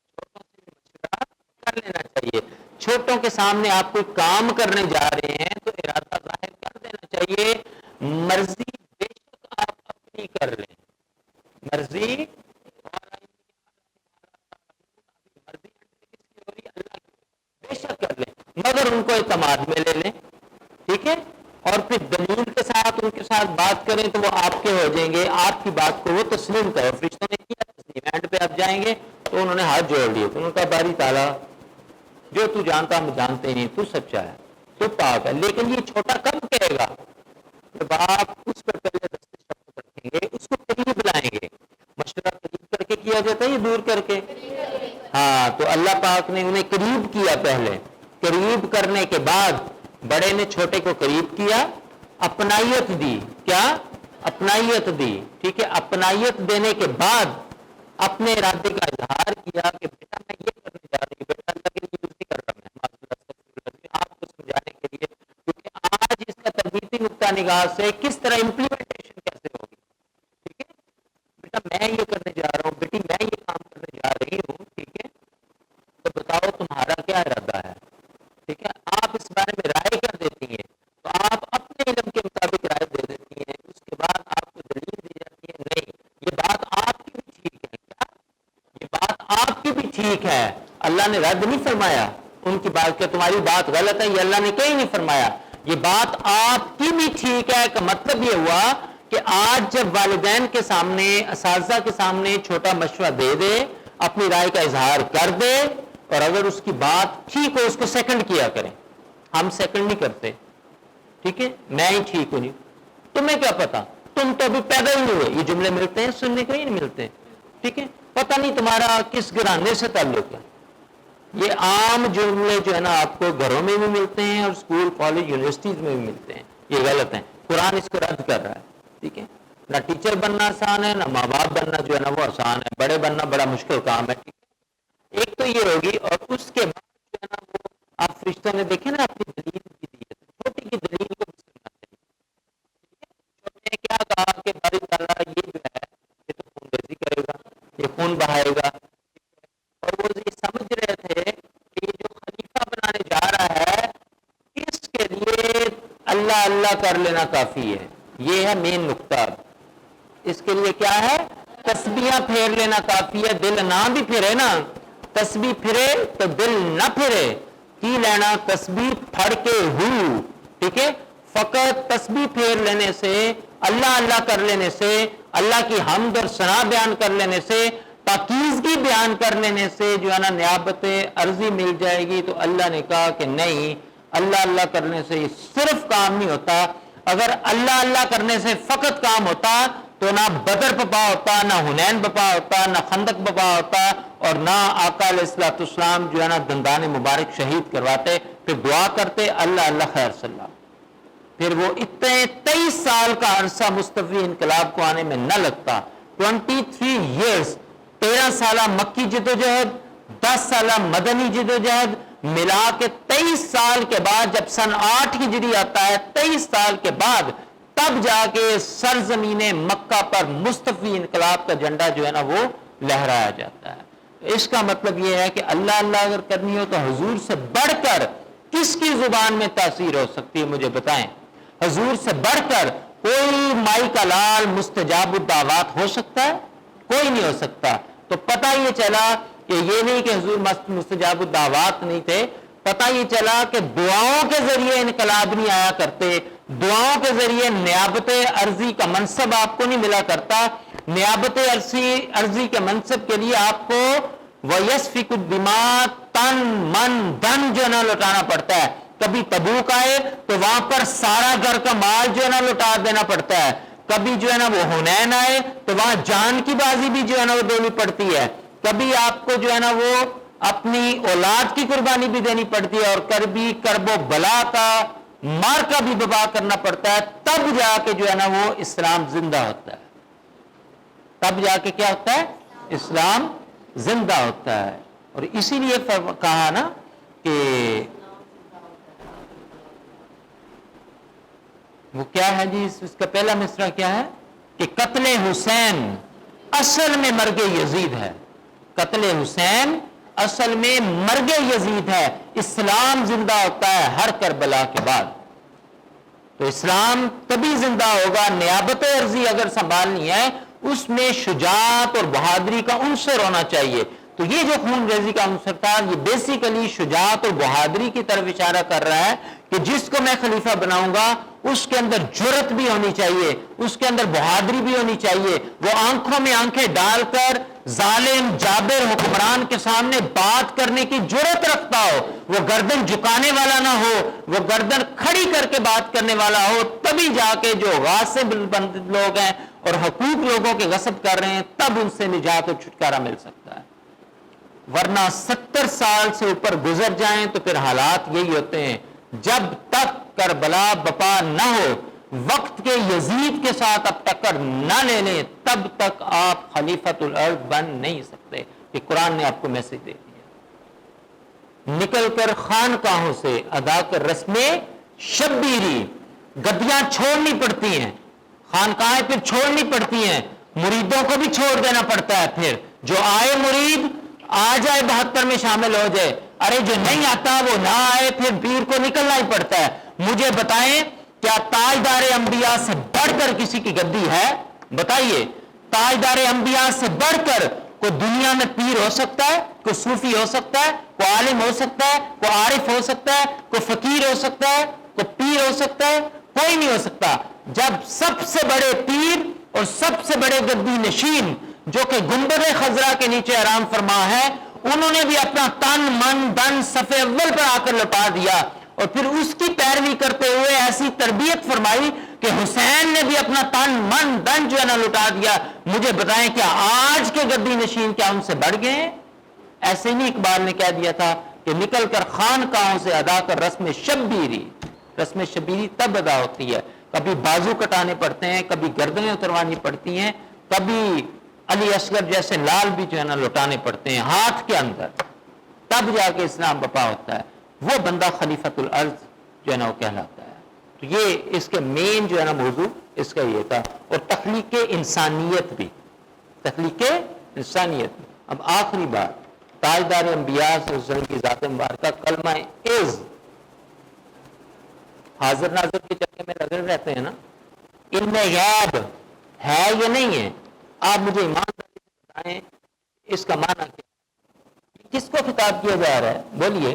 چھوٹوں سے بھی مشورہ کر لینا چاہیے. چھوٹوں کے سامنے آپ کوئی کام کرنے جا رہے ہیں تو ارادہ ظاہر کر دینا چاہیے. مرضی بے شک آپ اپنی کر لیں, مرضی بے شک کر لیں, مگر ان کو اعتماد میں لے لیں. ٹھیک ہے. اور پھر دلیل کے ساتھ ان کے ساتھ بات کریں تو وہ آپ کے ہو جائیں گے, آپ کی بات کو وہ تسلیم کرو. فرشتوں نے کیا تسلیم, اینڈ پہ آپ جائیں گے تو انہوں نے ہاتھ جوڑ لیے, تو انہوں نے کہا باری تعالیٰ جو تو جانتا ہم جانتے نہیں, تو سچا ہے, تو پاک ہے. لیکن یہ چھوٹا کب کہے گا جب آپ اس پر پہلے رستے شبد رکھیں گے, اس کو قریب لائیں گے. مشورہ قریب کر کے کیا جاتا ہے یا دور کر کے؟ ہاں, تو اللہ پاک نے انہیں قریب کیا. پہلے قریب کرنے کے بعد بڑے نے چھوٹے کو قریب کیا, اپنائیت دی. کیا؟ اپنائیت دی. ٹھیک ہے، اپنائیت دینے کے بعد اپنے ارادے کا اظہار کیا کہ بیٹا میں یہ کرنے جا رہی ہوں. بیٹا اللہ کے لیے کچھ نہیں کر رہا میں، آپ کو سمجھانے کے لیے، کیونکہ آج اس کا تربیتی نقطہ نگاہ سے کس طرح امپلیمنٹیشن کیسے ہوگی. ٹھیک ہے، بیٹا میں یہ کرنے جا رہا ہوں، بیٹی میں یہ کام کرنے جا رہی ہوں. ٹھیک ہے، تو بتاؤ تمہارا کیا ارادہ ہے. ٹھیک ہے، آپ اس بارے میں رائے کر دیتی ہیں تو آپ اپنے علم کے مطابق رائے دے دیتی ہیں. اس کے بعد آپ کو دلیل دی جاتی ہے نہیں یہ بات آپ کی بھی ٹھیک ہے. کیا یہ بات آپ کی بھی ٹھیک ہے؟ اللہ نے رد نہیں فرمایا ان کی بات کہ تمہاری بات غلط ہے، یہ اللہ نے کہیں نہیں فرمایا. یہ بات آپ کی بھی ٹھیک ہے کا مطلب یہ ہوا کہ آج جب والدین کے سامنے، اساتذہ کے سامنے چھوٹا مشورہ دے دے، اپنی رائے کا اظہار کر دے، اور اگر اس کی بات ٹھیک ہو اس کو سیکنڈ کیا کریں. ہم سیکنڈ نہیں کرتے. ٹھیک ہے، میں ہی ٹھیک ہوں. نہیں تمہیں کیا پتا، تم تو ابھی پیدا ہی نہیں ہوئے. یہ جملے ملتے ہیں سننے کو ہی نہیں ملتے. ٹھیک ہے، پتہ نہیں تمہارا کس گھرانے سے تعلق ہے. یہ عام جملے جو ہے نا آپ کو گھروں میں بھی ملتے ہیں اور اسکول کالج یونیورسٹیز میں بھی ملتے ہیں. یہ غلط ہیں. قرآن اس کو رد کر رہا ہے. ٹھیک ہے، نہ ٹیچر بننا آسان ہے، نہ ماں باپ بننا جو ہے نا وہ آسان ہے. بڑے بننا بڑا مشکل کام ہے. ایک تو یہ ہوگی، اور اس کے بعد جو ہے نا وہ آپ فرشتوں نے دیکھے نا اپنی دلیل کی دی ہے، چھوٹی کی دلیل کو بھی سننا چاہیے. چھوٹے نے کیا کہا کہ باری تعالیٰ یہ جو ہے یہ تو خون ریزی کرے گا، یہ خون بہائے گا. اور وہ یہ سمجھ رہے تھے کہ یہ جو خلیفہ بنانے جا رہا ہے اس کے لیے اللہ اللہ کر لینا کافی ہے. یہ ہے مین نقطہ. اس کے لیے کیا ہے؟ تسبیحاں پھیر لینا کافی ہے. دل نہ بھی پھرے نا، تسبیح پھرے تو دل نہ پھرے کی لینا تسبیح پھڑ کے ہو. ٹھیک ہے، فقط تسبیح پھیر لینے سے، اللہ اللہ کر لینے سے، اللہ کی حمد اور ثنا بیان کر لینے سے، پاکیزگی بیان کر لینے سے جو ہے نا نیابت عرضی مل جائے گی. تو اللہ نے کہا کہ نہیں، اللہ اللہ کرنے سے یہ صرف کام نہیں ہوتا. اگر اللہ اللہ کرنے سے فقط کام ہوتا تو نہ بدر بپا ہوتا، نہ حنین بپا ہوتا، نہ خندق بپا ہوتا، اور نہ آقا علیہ الصلوۃ والسلام جو ہے نا دندان مبارک شہید کرواتے. پھر دعا کرتے اللہ اللہ خیر صلی اللہ. پھر وہ اتنے 23 سال کا عرصہ مصطفی انقلاب کو آنے میں نہ لگتا. 23 ایئرس، 13 سالہ مکی جدوجہد، 10 سالہ مدنی جدوجہد ملا کے 23 سال کے بعد جب سن 8 ہجری آتا ہے، 23 سال کے بعد تب جا کے سرزمین مکہ پر مصطفی انقلاب کا جھنڈا جو ہے نا وہ لہرایا جاتا ہے. اس کا مطلب یہ ہے کہ اللہ اللہ اگر کرنی ہو تو حضور سے بڑھ کر کس کی زبان میں تاثیر ہو سکتی ہے مجھے بتائیں. حضور سے بڑھ کر کوئی مائی کا لال مستجاب الدعوات ہو سکتا ہے؟ کوئی نہیں ہو سکتا. تو پتہ یہ چلا کہ یہ نہیں کہ حضور مستجاب الدعوات نہیں تھے، پتہ یہ چلا کہ دعاؤں کے ذریعے انقلاب نہیں آیا کرتے. دعاؤں کے ذریعے نیابت عرضی کا منصب آپ کو نہیں ملا کرتا. نیابت عرضی کے منصب کے لیے آپ کو وَيَسْفِكُ الدِّمَاءَ تن من دھن جو ہے نا لوٹانا پڑتا ہے. کبھی تبوک آئے تو وہاں پر سارا گھر کا مال جو ہے نا لوٹا دینا پڑتا ہے. کبھی جو ہے نا وہ حنین آئے تو وہاں جان کی بازی بھی جو ہے نا وہ دینی پڑتی ہے. کبھی آپ کو جو ہے نا وہ اپنی اولاد کی قربانی بھی دینی پڑتی ہے، اور کبھی کرب و بلا کا مار کا بھی ببا کرنا پڑتا ہے. تب جا کے جو ہے نا وہ اسلام زندہ ہوتا ہے. تب جا کے کیا ہوتا ہے؟ اسلام زندہ ہوتا ہے. اور اسی لیے کہا نا کہ وہ کیا ہے جی، اس کا پہلا مصرع کیا ہے کہ قتل حسین اصل میں مرگ یزید ہے. قتل حسین اصل میں مرگ یزید ہے. اسلام زندہ ہوتا ہے ہر کربلا کے بعد. تو اسلام تبھی زندہ ہوگا. نیابت عرضی اگر سنبھالنی ہے اس میں شجاعت اور بہادری کا عنصر ہونا چاہیے. تو یہ جو خون ریزی کا عنصر تھا یہ بیسیکلی شجاعت اور بہادری کی طرف اشارہ کر رہا ہے کہ جس کو میں خلیفہ بناؤں گا اس کے اندر جرت بھی ہونی چاہیے، اس کے اندر بہادری بھی ہونی چاہیے. وہ آنکھوں میں آنکھیں ڈال کر ظالم جابر حکمران کے سامنے بات کرنے کی جرت رکھتا ہو، وہ گردن جھکانے والا نہ ہو، وہ گردن کھڑی کر کے بات کرنے والا ہو. تبھی جا کے جو غاصب لوگ ہیں اور حقوق لوگوں کے غصب کر رہے ہیں تب ان سے نجات اور چھٹکارا مل سکتا ہے. ورنہ 70 سال سے اوپر گزر جائیں تو پھر حالات یہی ہوتے ہیں. جب تک کربلا بپا نہ ہو وقت کے یزید کے ساتھ اب ٹکر نہ لے لیں تب تک آپ خلیفۃ الارض بن نہیں سکتے. کہ قرآن نے آپ کو میسج دے دیا. نکل کر خانقاہوں سے ادا کر رسم شبیری. گدیاں چھوڑنی پڑتی ہیں, خانقاہیں پھر چھوڑنی پڑتی ہیں, مریدوں کو بھی چھوڑ دینا پڑتا ہے. پھر جو آئے مرید آ جائے 72 میں شامل ہو جائے, ارے جو نہیں آتا وہ نہ آئے, پھر پیر کو نکلنا ہی پڑتا ہے. مجھے بتائیں کیا تاجدار انبیاء سے بڑھ کر کسی کی گدی ہے؟ بتائیے. تاجدار انبیاء سے بڑھ کر کوئی دنیا میں پیر ہو سکتا ہے؟ کوئی صوفی ہو سکتا ہے؟ کوئی عالم ہو سکتا ہے؟ کوئی عارف ہو سکتا ہے؟ کوئی فقیر ہو سکتا ہے؟ کوئی پیر ہو سکتا ہے؟ کوئی نہیں ہو سکتا. جب سب سے بڑے پیر اور سب سے بڑے گدی نشین جو کہ گنبد خضرا کے نیچے آرام فرما ہے, انہوں نے بھی اپنا تن من دن صف اول پر آ کر لوٹا دیا, اور پھر اس کی پیروی کرتے ہوئے ایسی تربیت فرمائی کہ حسین نے بھی اپنا تن من دن جو ہے نا لوٹا دیا. مجھے بتائیں کیا آج کے گدی نشین کیا ان سے بڑھ گئے ہیں؟ ایسے نہیں اقبال نے کہہ دیا تھا کہ نکل کر خانقاہوں سے ادا کر رسم شبیری. رسم شبیری تب ادا ہوتی ہے, کبھی بازو کٹانے پڑتے ہیں, کبھی گردنیں اتروانی پڑتی ہیں, کبھی علی اصغر جیسے لال بھی جو ہے نا لوٹانے پڑتے ہیں ہاتھ کے اندر, تب جا کے اسلام بپا ہوتا ہے. وہ بندہ خلیفۃ الارض جو ہے نا وہ کہلاتا ہے. تو یہ اس کے مین جو ہے نا موضوع اس کا یہ تھا. اور تخلیق انسانیت بھی, تخلیق انسانیت بھی. اب آخری بات, تاجدار انبیاء صلی اللہ علیہ وسلم کی ذات مبارکہ کلمہ از حاضر ناظر کے چکر میں لگے رہتے ہیں نا, علم غیب ہے یا نہیں ہے؟ آپ مجھے ایمانداری سے بتائیں اس کا معنی کیا ہے؟ کس کو خطاب کیا جا رہا ہے؟ بولیے.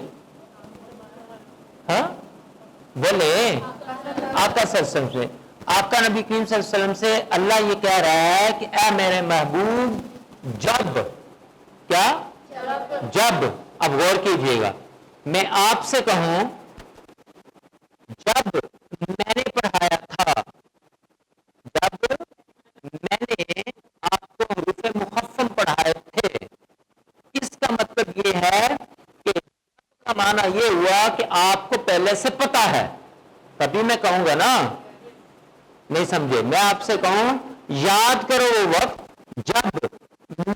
ہاں بولے. آقا صلی اللہ علیہ وسلم سے, آقا نبی کریم صلی اللہ علیہ وسلم سے اللہ یہ کہہ رہا ہے کہ اے میرے محبوب, جب کیا جب, اب غور کیجئے گا, میں آپ سے کہوں جب میں نے پڑھایا تھا, جب میں نے آپ کو حروف مخفف پڑھائے تھے, اس کا مطلب یہ ہے کہ کا معنی یہ ہوا کہ آپ کو پہلے سے پتا ہے. تبھی میں کہوں گا نا, نہیں سمجھے, میں آپ سے کہوں یاد کرو وہ وقت جب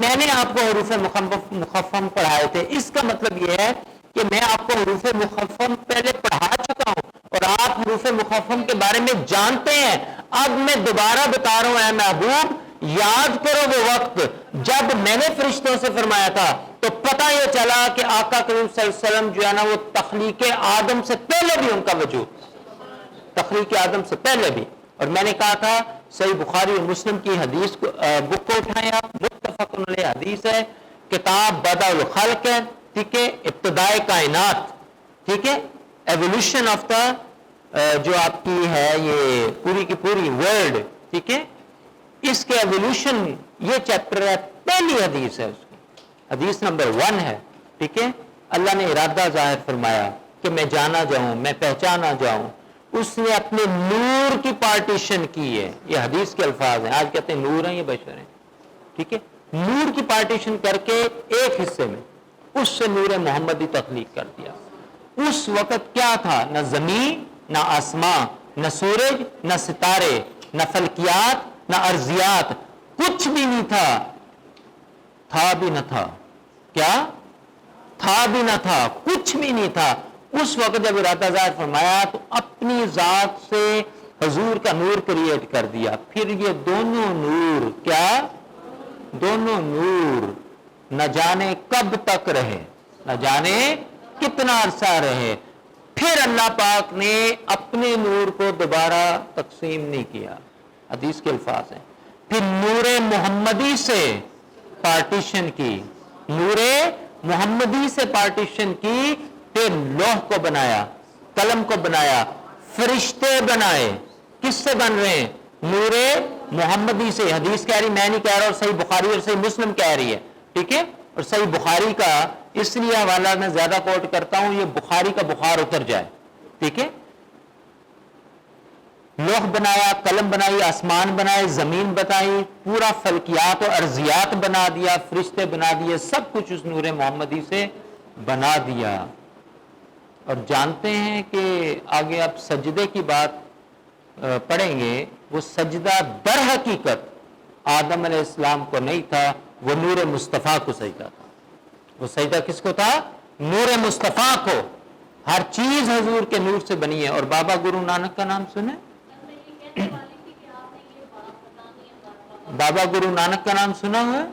میں نے آپ کو حروف مخفف پڑھائے تھے, اس کا مطلب یہ ہے کہ میں آپ کو حروف مخفف پہلے پڑھا چکا ہوں اور آپ حروف مخفف کے بارے میں جانتے ہیں. اب میں دوبارہ بتا رہا ہوں اے محبوب, یاد کرو وہ وقت جب میں نے فرشتوں سے فرمایا تھا, تو پتہ یہ چلا کہ آقا کریم صلی اللہ علیہ وسلم جو ہے نا وہ تخلیق آدم سے پہلے بھی ان کا وجود, تخلیق آدم سے پہلے بھی. اور میں نے کہا تھا صحیح بخاری اور مسلم کی حدیث کو بک کو اٹھائیں آپ, متفق علیہ حدیث ہے, کتاب بدء الخلق ہے, ٹھیک ہے, ابتدائے کائنات, ٹھیک ہے, ایولیوشن آف دا جو آپ کی ہے یہ پوری کی پوری ورلڈ, ٹھیک ہے, اس کے ایولیوشن یہ چیپٹر ہے, پہلی حدیث ہے اس کی, حدیث نمبر 1 ہے, ٹھیک ہے. اللہ نے ارادہ ظاہر فرمایا کہ میں جانا جاؤں, میں پہچانا جاؤں. اس نے اپنے نور کی پارٹیشن کی ہے, یہ حدیث کے الفاظ ہیں, آج کہتے ہیں نور ہیں یہ بشر ہیں, ٹھیک ہے, نور کی پارٹیشن کر کے ایک حصے میں اس سے نور محمدی تخلیق کر دیا. اس وقت کیا تھا؟ نہ زمین, نہ آسمان, نہ سورج, نہ ستارے, نہ فلکیات, نہ ارضیات, کچھ بھی نہیں تھا. تھا بھی نہ تھا, کیا تھا بھی نہ تھا, کچھ بھی نہیں تھا. اس وقت جب ارادہ ظاہر فرمایا تو اپنی ذات سے حضور کا نور کریٹ کر دیا. پھر یہ دونوں نور, کیا دونوں نور نہ جانے کب تک رہے, نہ جانے کتنا عرصہ رہے. پھر اللہ پاک نے اپنے نور کو دوبارہ تقسیم نہیں کیا, حدیث کے الفاظ ہیں. پھر نور محمدی سے پارٹیشن کی, نور محمدی سے پارٹیشن کی, پھر لوح کو بنایا, قلم کو بنایا, فرشتے بنائے. کس سے بن رہے ہیں؟ نور محمدی سے. حدیث کہہ رہی, میں نہیں کہہ رہا, اور صحیح بخاری اور صحیح مسلم کہہ رہی ہے, ٹھیک ہے. اور صحیح بخاری کا اس لیے حوالہ میں زیادہ کوٹ کرتا ہوں, یہ بخاری کا بخار اتر جائے, ٹھیک ہے. لوح بنایا, قلم بنائی, آسمان بنائے, زمین بتائی, پورا فلکیات و ارضیات بنا دیا, فرشتے بنا دیے, سب کچھ اس نور محمدی سے بنا دیا. اور جانتے ہیں کہ آگے اب سجدے کی بات پڑھیں گے وہ سجدہ در حقیقت آدم علیہ السلام کو نہیں تھا، وہ نور مصطفیٰ کو سجدہ تھا۔ وہ سجدہ کس کو تھا؟ نور مصطفیٰ کو۔ ہر چیز حضور کے نور سے بنی ہے۔ اور بابا گرو نانک کا نام سنے؟ بابا گرو نانک کا نام سنا ہوا ہے؟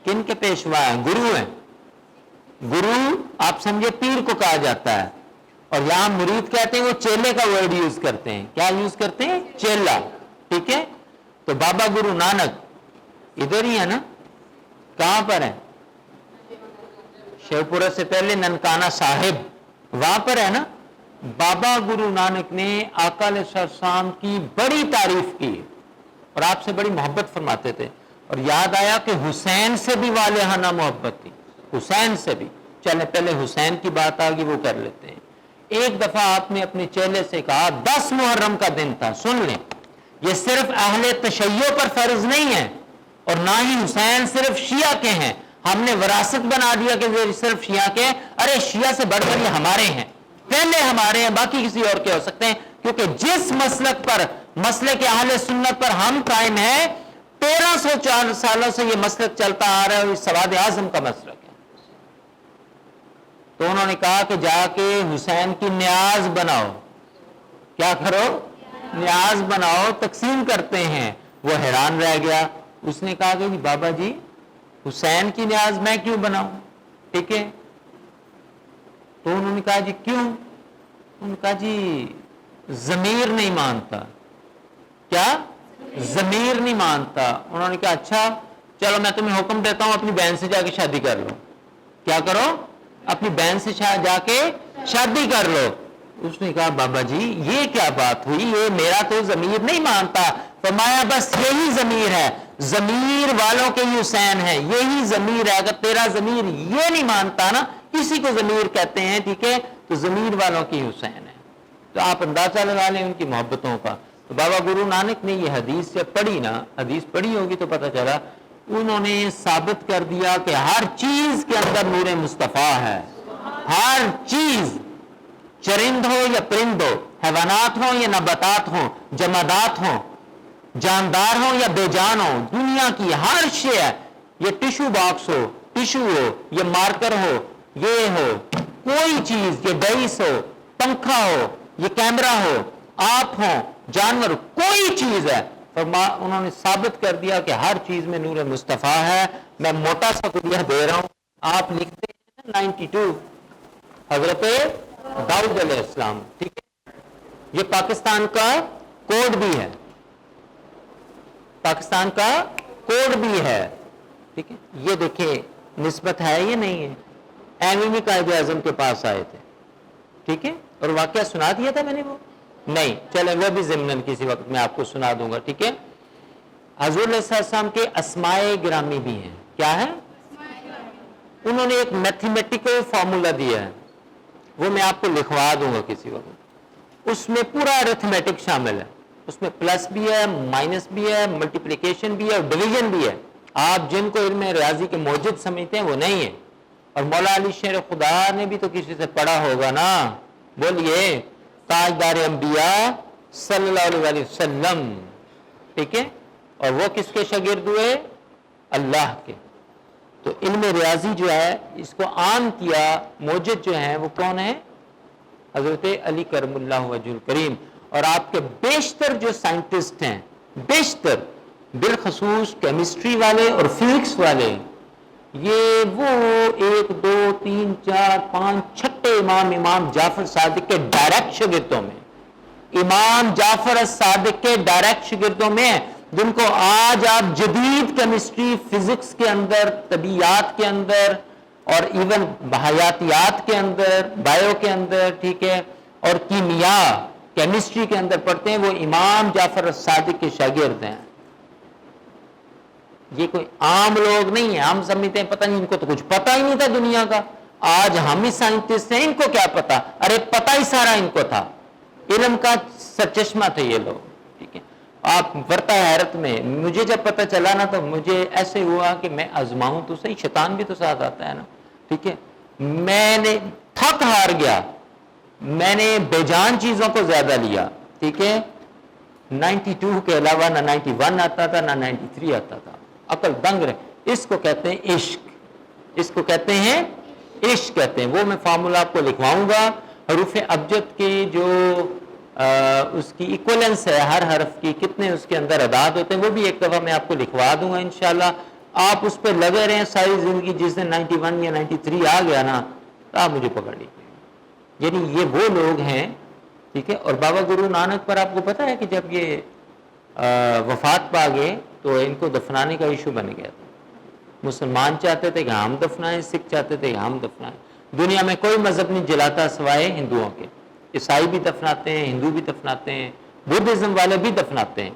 کن کے پیشوا ہیں؟ گرو ہیں۔ گرو آپ سمجھے پیر کو کہا جاتا ہے، اور یہاں مرید کہتے ہیں، وہ چیلے کا ورڈ یوز کرتے ہیں۔ کیا یوز کرتے ہیں؟ چیلا۔ ٹھیک ہے، تو بابا گرو نانک ادھر ہی ہے نا؟ کہاں پر ہے؟ شیوپورہ سے پہلے ننکانہ صاحب، وہاں پر ہے نا؟ بابا گرو نانک نے آقا علیہ السلام کی بڑی تعریف کی اور آپ سے بڑی محبت فرماتے تھے، اور یاد آیا کہ حسین سے بھی والہانہ محبت تھی، حسین سے بھی۔ چلے پہلے حسین کی بات آگی، وہ کر لیتے ہیں۔ ایک دفعہ آپ نے اپنے چیلے سے کہا، 10 محرم کا دن تھا، سن لیں، یہ صرف اہل تشیع پر فرض نہیں ہے، اور نہ ہی حسین صرف شیعہ کے ہیں۔ ہم نے وراثت بنا دیا کہ یہ صرف شیعہ کے ہیں۔ ارے شیعہ سے بڑھ کر یہ ہمارے ہیں، پہلے ہمارے ہیں، باقی کسی اور کے ہو سکتے ہیں، کیونکہ جس مسلک پر، مسلک اہل سنت پر ہم قائم ہیں، 1304 سالوں سے یہ مسلک چلتا آ رہا ہے، اور یہ سواد اعظم کا مسلک ہے۔ تو انہوں نے کہا کہ جا کے حسین کی نیاز بناؤ۔ کیا کرو؟ نیاز بناؤ، تقسیم کرتے ہیں۔ وہ حیران رہ گیا، اس نے کہا کہ بابا جی حسین کی نیاز میں کیوں بناؤں؟ ٹھیک ہے، تو انہوں نے کہا جی کیوں؟ انہوں نے کہا جی ضمیر نہیں مانتا۔ کیا؟ ضمیر نہیں مانتا۔ انہوں نے کہا اچھا چلو میں تمہیں حکم دیتا ہوں، اپنی بہن سے جا کے شادی کر لو۔ کیا کرو؟ اپنی بہن سے جا کے شادی کر لو۔ اس نے کہا بابا جی یہ کیا بات ہوئی، یہ میرا تو ضمیر نہیں مانتا۔ فرمایا بس یہی ضمیر ہے، ضمیر والوں کے ہی حسین ہے، یہی ضمیر ہے۔ اگر تیرا ضمیر یہ نہیں مانتا نا، اسی کو ضمیر کہتے ہیں، ٹھیک ہے، تو ضمیر والوں کی حسین ہے۔ تو آپ اندازہ لگا لیں ان کی محبتوں کا۔ تو بابا گرو نانک نے یہ حدیث سے پڑھی نا، حدیث پڑھی ہوگی تو پتہ چلا، انہوں نے ثابت کر دیا کہ ہر چیز کے اندر نور مصطفیٰ ہے۔ ہر چیز، چرند ہو یا پرند ہو، حیوانات ہوں یا نباتات ہوں، جمادات ہوں، جاندار ہوں یا بے جان ہوں، دنیا کی ہر شے ہے، یہ ٹیشو باکس ہو، ٹیشو ہو، یہ مارکر ہو، یہ ہو، کوئی چیز، یہ ڈائس ہو، پنکھا ہو، یہ کیمرہ ہو، آپ ہوں، جانور، کوئی چیز ہے، انہوں نے ثابت کر دیا کہ ہر چیز میں نور مصطفیٰ ہے۔ میں موٹا سا قدیہ دے رہا ہوں، آپ لکھتے ہیں 92 حضرت داؤد علیہ السلام، ٹھیک ہے، یہ پاکستان کا کوڈ بھی ہے، پاکستان کا کوڈ بھی ہے، ٹھیک ہے، یہ دیکھیں نسبت ہے یا نہیں ہے؟ ایویں قائد اعظم کے پاس آئے تھے، ٹھیک ہے، اور واقعہ سنا دیا تھا میں نے، وہ نہیں، چلے وہ بھی ضمناً کسی وقت میں آپ کو سنا دوں گا، ٹھیک ہے۔ حضور علیہ السلام کے اسماء گرامی بھی ہیں، کیا ہے؟ انہوں نے ایک میتھمیٹیکل فارمولا دیا ہے، وہ میں آپ کو لکھوا دوں گا کسی وقت، اس میں پورا ارتھمیٹک شامل ہے، اس میں پلس بھی ہے، مائنس بھی ہے، ملٹیپلیکیشن بھی ہے اور ڈویژن بھی ہے۔ آپ جن کو علم ریاضی کے موجد سمجھتے ہیں وہ نہیں ہے، اور مولا علی شیر خدا نے بھی تو کسی سے پڑھا ہوگا نا، بولیے، تاجدار انبیاء صلی اللہ علیہ وسلم، ٹھیک ہے، اور وہ کس کے شاگرد ہوئے؟ اللہ کے۔ تو علم ریاضی جو ہے اس کو عام کیا، موجد جو ہیں وہ کون ہیں؟ حضرت علی کرم اللہ وجہ الکریم۔ اور آپ کے بیشتر جو سائنٹسٹ ہیں، بیشتر بالخصوص کیمسٹری والے اور فزکس والے، یہ وہ 1 2 3 4 5 چھٹے امام جعفر صادق کے ڈائریکٹ شاگردوں میں، امام جعفر صادق کے ڈائریکٹ شاگردوں میں، جن کو آج آپ جدید کیمسٹری، فزکس کے اندر، طبیعیات کے اندر، اور ایون حیاتیات کے اندر، بائیو کے اندر، ٹھیک ہے، اور کیمیا، کیمسٹری کے اندر پڑھتے ہیں، وہ امام جعفر صادق کے شاگرد ہیں۔ یہ کوئی عام لوگ نہیں ہیں، ہم سمجھتے ہیں پتہ نہیں، ان کو تو کچھ پتہ ہی نہیں تھا دنیا کا، آج ہم ہی سائنٹسٹ ہیں، ان کو کیا پتا؟ ارے پتہ ہی سارا ان کو تھا، علم کا سرچشمہ تھے یہ لوگ، ٹھیک ہے۔ آپ ورتا حیرت میں، مجھے جب پتہ چلا نا تو مجھے ایسے ہوا کہ میں آزماؤں تو صحیح، شیطان بھی تو ساتھ آتا ہے نا، ٹھیک ہے، میں نے تھک ہار گیا، میں نے بے جان چیزوں کو زیادہ لیا، ٹھیک ہے، 92 کے علاوہ نہ 91 آتا تھا نہ 93 آتا تھا. عقل دنگ رہے. اس کو کہتے ہیں عشق, اس کو کہتے ہیں عشق کہتے ہیں. وہ میں فارمولا آپ کو لکھواؤں گا. حروف ابجد کی جو اس کی ایکولنس ہے ہر حرف کی, کتنے اس کے اندر اعداد ہوتے ہیں, وہ بھی ایک دفعہ میں آپ کو لکھوا دوں گا انشاءاللہ. آپ اس پہ لگے رہیں ساری زندگی. جس دن 91 یا 93 آ گیا نا تو آپ مجھے پکڑ لیجیے. یعنی یہ وہ لوگ ہیں, ٹھیک ہے. اور بابا گرو نانک پر آپ کو پتا ہے کہ جب یہ وفات پا گئے تو ان کو دفنانے کا ایشو بن گیا تھا. مسلمان چاہتے تھے کہ ہم دفنائیں, سکھ چاہتے تھے کہ ہم دفنائیں. دنیا میں کوئی مذہب نہیں جلاتا سوائے ہندوؤں کے. عیسائی بھی دفناتے ہیں, ہندو بھی دفناتے ہیں, بدھزم والے بھی دفناتے ہیں.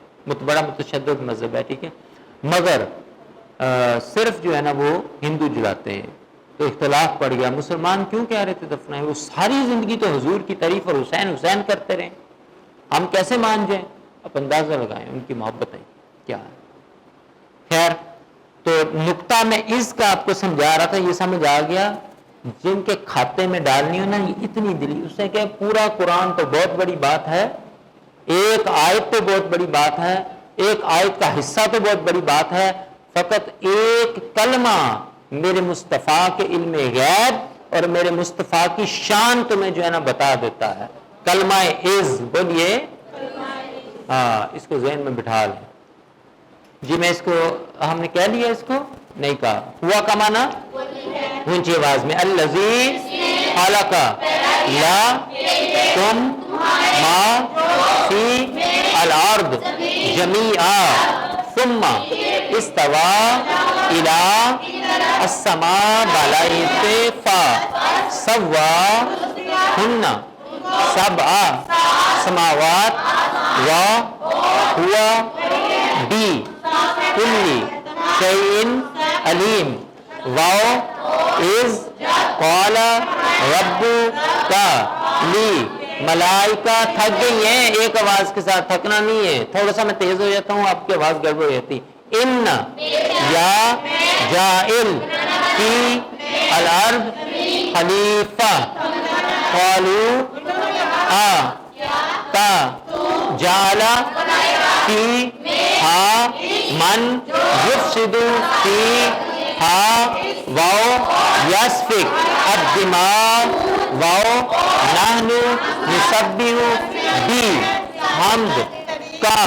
بڑا متشدد مذہب ہے, ٹھیک ہے. مگر صرف جو ہے نا وہ ہندو جلاتے ہیں. تو اختلاف پڑ گیا. مسلمان کیوں کہہ رہے تھے دفنائیں؟ وہ ساری زندگی تو حضور کی تعریف اور حسین حسین کرتے رہے. ہم کیسے مان جائیں؟ آپ اندازہ لگائیں ان کی محبتیں کیا ہے. خیر, تو نقطہ میں اس کا آپ کو سمجھا رہا تھا, یہ سمجھ آ گیا. جن کے کھاتے میں ڈالنی ہو نا یہ اتنی دلی, اس سے کہ پورا قرآن تو بہت بڑی بات ہے, ایک آیت تو بہت بڑی بات ہے, ایک آیت کا حصہ تو بہت بڑی بات ہے. فقط ایک کلمہ میرے مصطفیٰ کے علم غیب اور میرے مصطفیٰ کی شان تمہیں جو ہے نا بتا دیتا ہے. کلمہ از, بولیے. ہاں, اس کو ذہن میں بٹھا لیں. جی میں اس کو, ہم نے کہہ لیا, اس کو نہیں کہا. ہوا کا معنی اونچی آواز میں, الذی خلق لا تم ما فی الارض جمیعا ثم استوى الی السماء بالائے فسواہن سبع سماوات وهو بكل شيء علیم. واو از قال ربک لی ملائکہ. تھک گئی ہیں ایک آواز کے ساتھ, تھکنا نہیں ہے. تھوڑا سا میں تیز ہو جاتا ہوں, آپ کی آواز گڑبڑ ہو جاتی. ان یا جائل فی الارض خلیفہ قالوا تا جعل فیہا من یفسد فیہا واو یسفک الدماء واو نحن نسبح بحمد کا